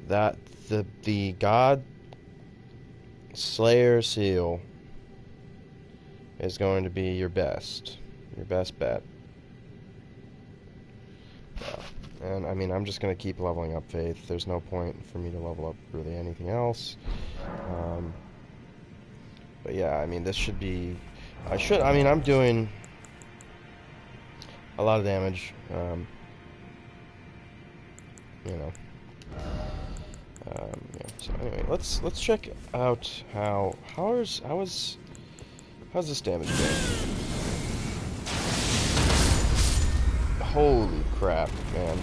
That the God Slayer seal is going to be your best bet. And I mean, I'm just going to keep leveling up faith. There's no point for me to level up really anything else. But yeah, I mean, this should be... I mean, I'm doing a lot of damage. You know. Yeah, so anyway, let's check out how's this damage going? Holy crap, man.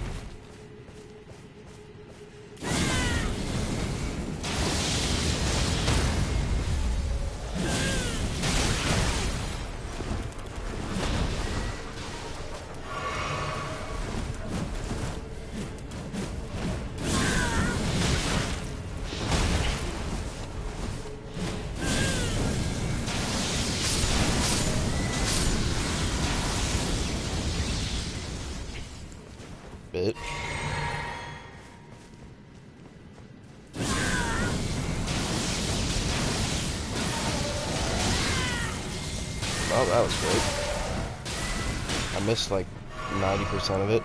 Bitch. Oh, that was great. I missed like 90% of it.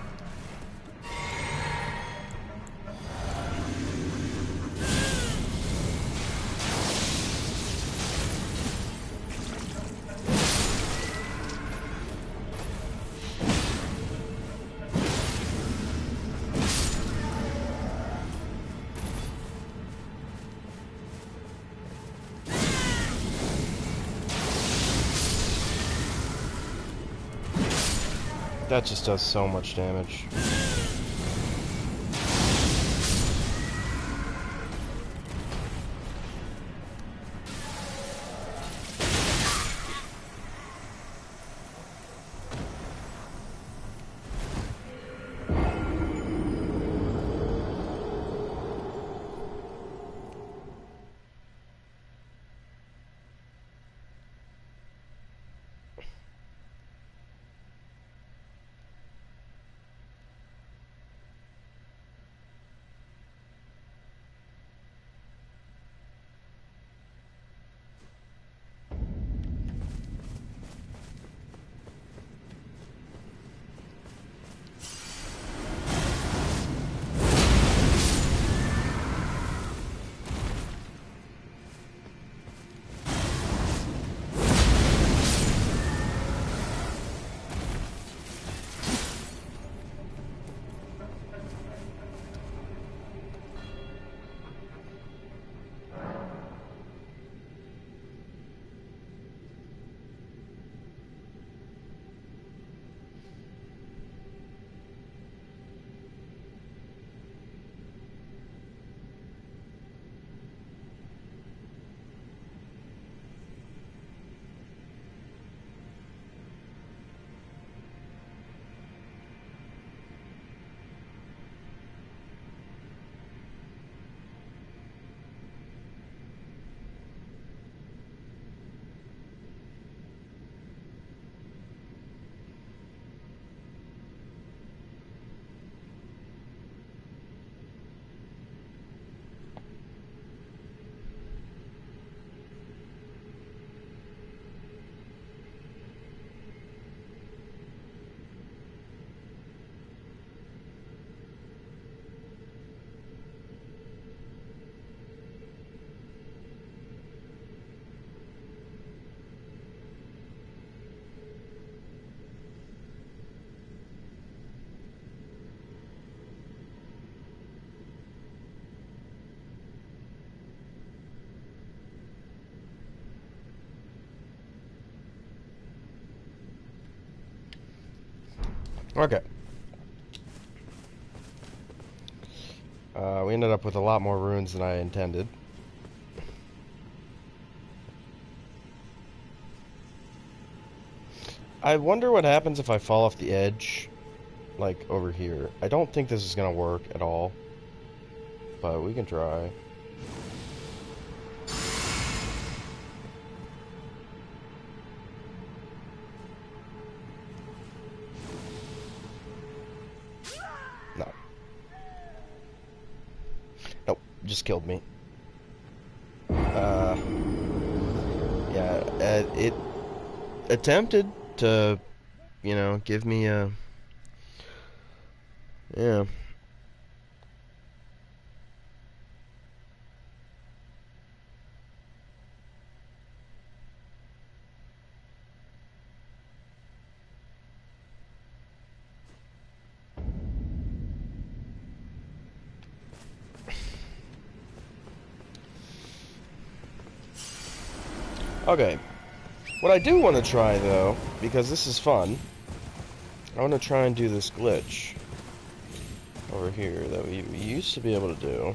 That just does so much damage. Okay. We ended up with a lot more runes than I intended. I wonder what happens if I fall off the edge, like over here. I don't think this is gonna work at all, but we can try. No. Nope, just killed me. Yeah, it attempted to, you know, give me a, yeah. Okay, what I do want to try, though, because this is fun, I want to try and do this glitch over here that we used to be able to do.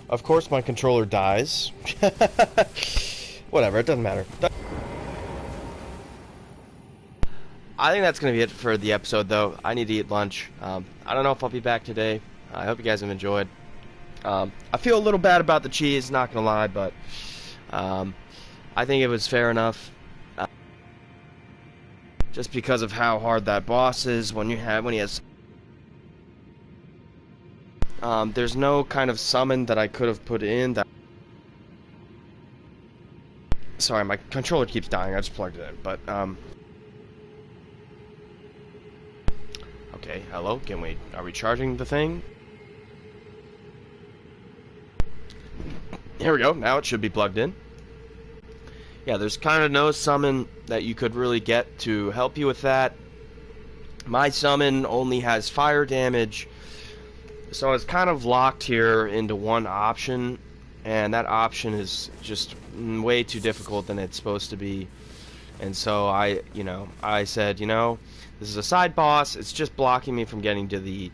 Of course, my controller dies. Whatever, it doesn't matter. I think that's going to be it for the episode, though. I need to eat lunch. I don't know if I'll be back today. I hope you guys have enjoyed. I feel a little bad about the cheese, not going to lie, but I think it was fair enough. Just because of how hard that boss is when he has... there's no kind of summon that I could have put in that... Sorry, my controller keeps dying. I just plugged it in, but, okay, hello? Are we charging the thing? Here we go. Now it should be plugged in. Yeah, there's kind of no summon that you could really get to help you with that. My summon only has fire damage, so it's kind of locked here into one option, and that option is just way too difficult than it's supposed to be. And so I said, this is a side boss, it's just blocking me from getting to the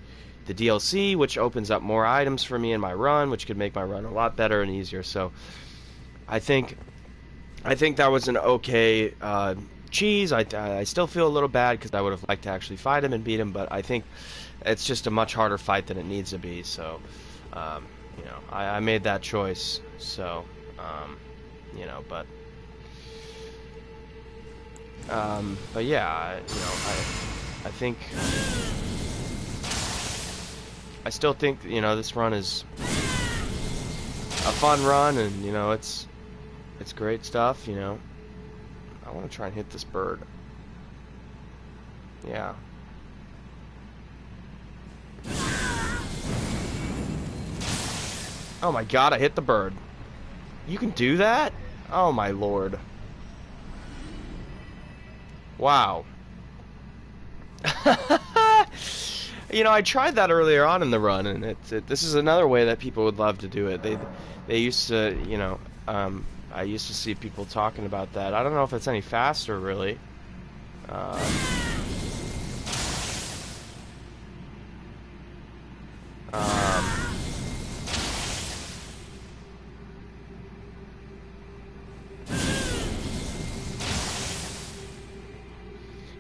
DLC, which opens up more items for me in my run, which could make my run a lot better and easier. So I think that was an okay cheese. I still feel a little bad because I would have liked to actually fight him and beat him, but I think it's just a much harder fight than it needs to be. So I made that choice. So but yeah, I think I still think this run is a fun run, and it's great stuff. I want to try and hit this bird. Yeah. Oh my god, I hit the bird. You can do that? Oh my lord. Wow. I tried that earlier on in the run, and this is another way that people would love to do it. They used to, I used to see people talking about that. I don't know if it's any faster, really.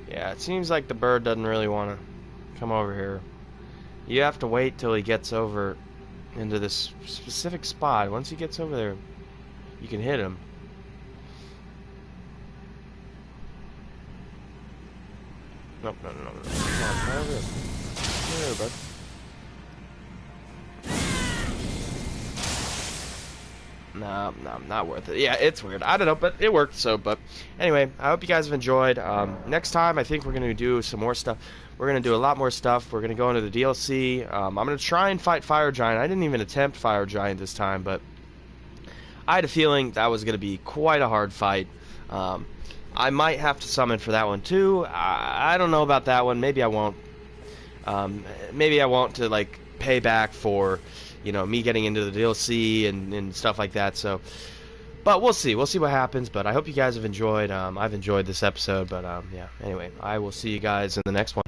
Yeah, it seems like the bird doesn't really want to come over here. You have to wait till he gets over into this specific spot. Once he gets over there, you can hit him. Nope, no. Come on, right over here. Come here, bud. No, not worth it. Yeah, it's weird. I don't know, but it worked, but anyway, I hope you guys have enjoyed. Next time, I think we're going to do some more stuff. We're going to do a lot more stuff. We're going to go into the DLC. I'm going to try and fight Fire Giant. I didn't even attempt Fire Giant this time, but I had a feeling that was going to be quite a hard fight. I might have to summon for that one, too. I don't know about that one. Maybe I won't. Maybe I won't to, pay back for... me getting into the DLC and stuff like that. So But we'll see. We'll see what happens. But I hope you guys have enjoyed. I've enjoyed this episode. But yeah. Anyway, I will see you guys in the next one.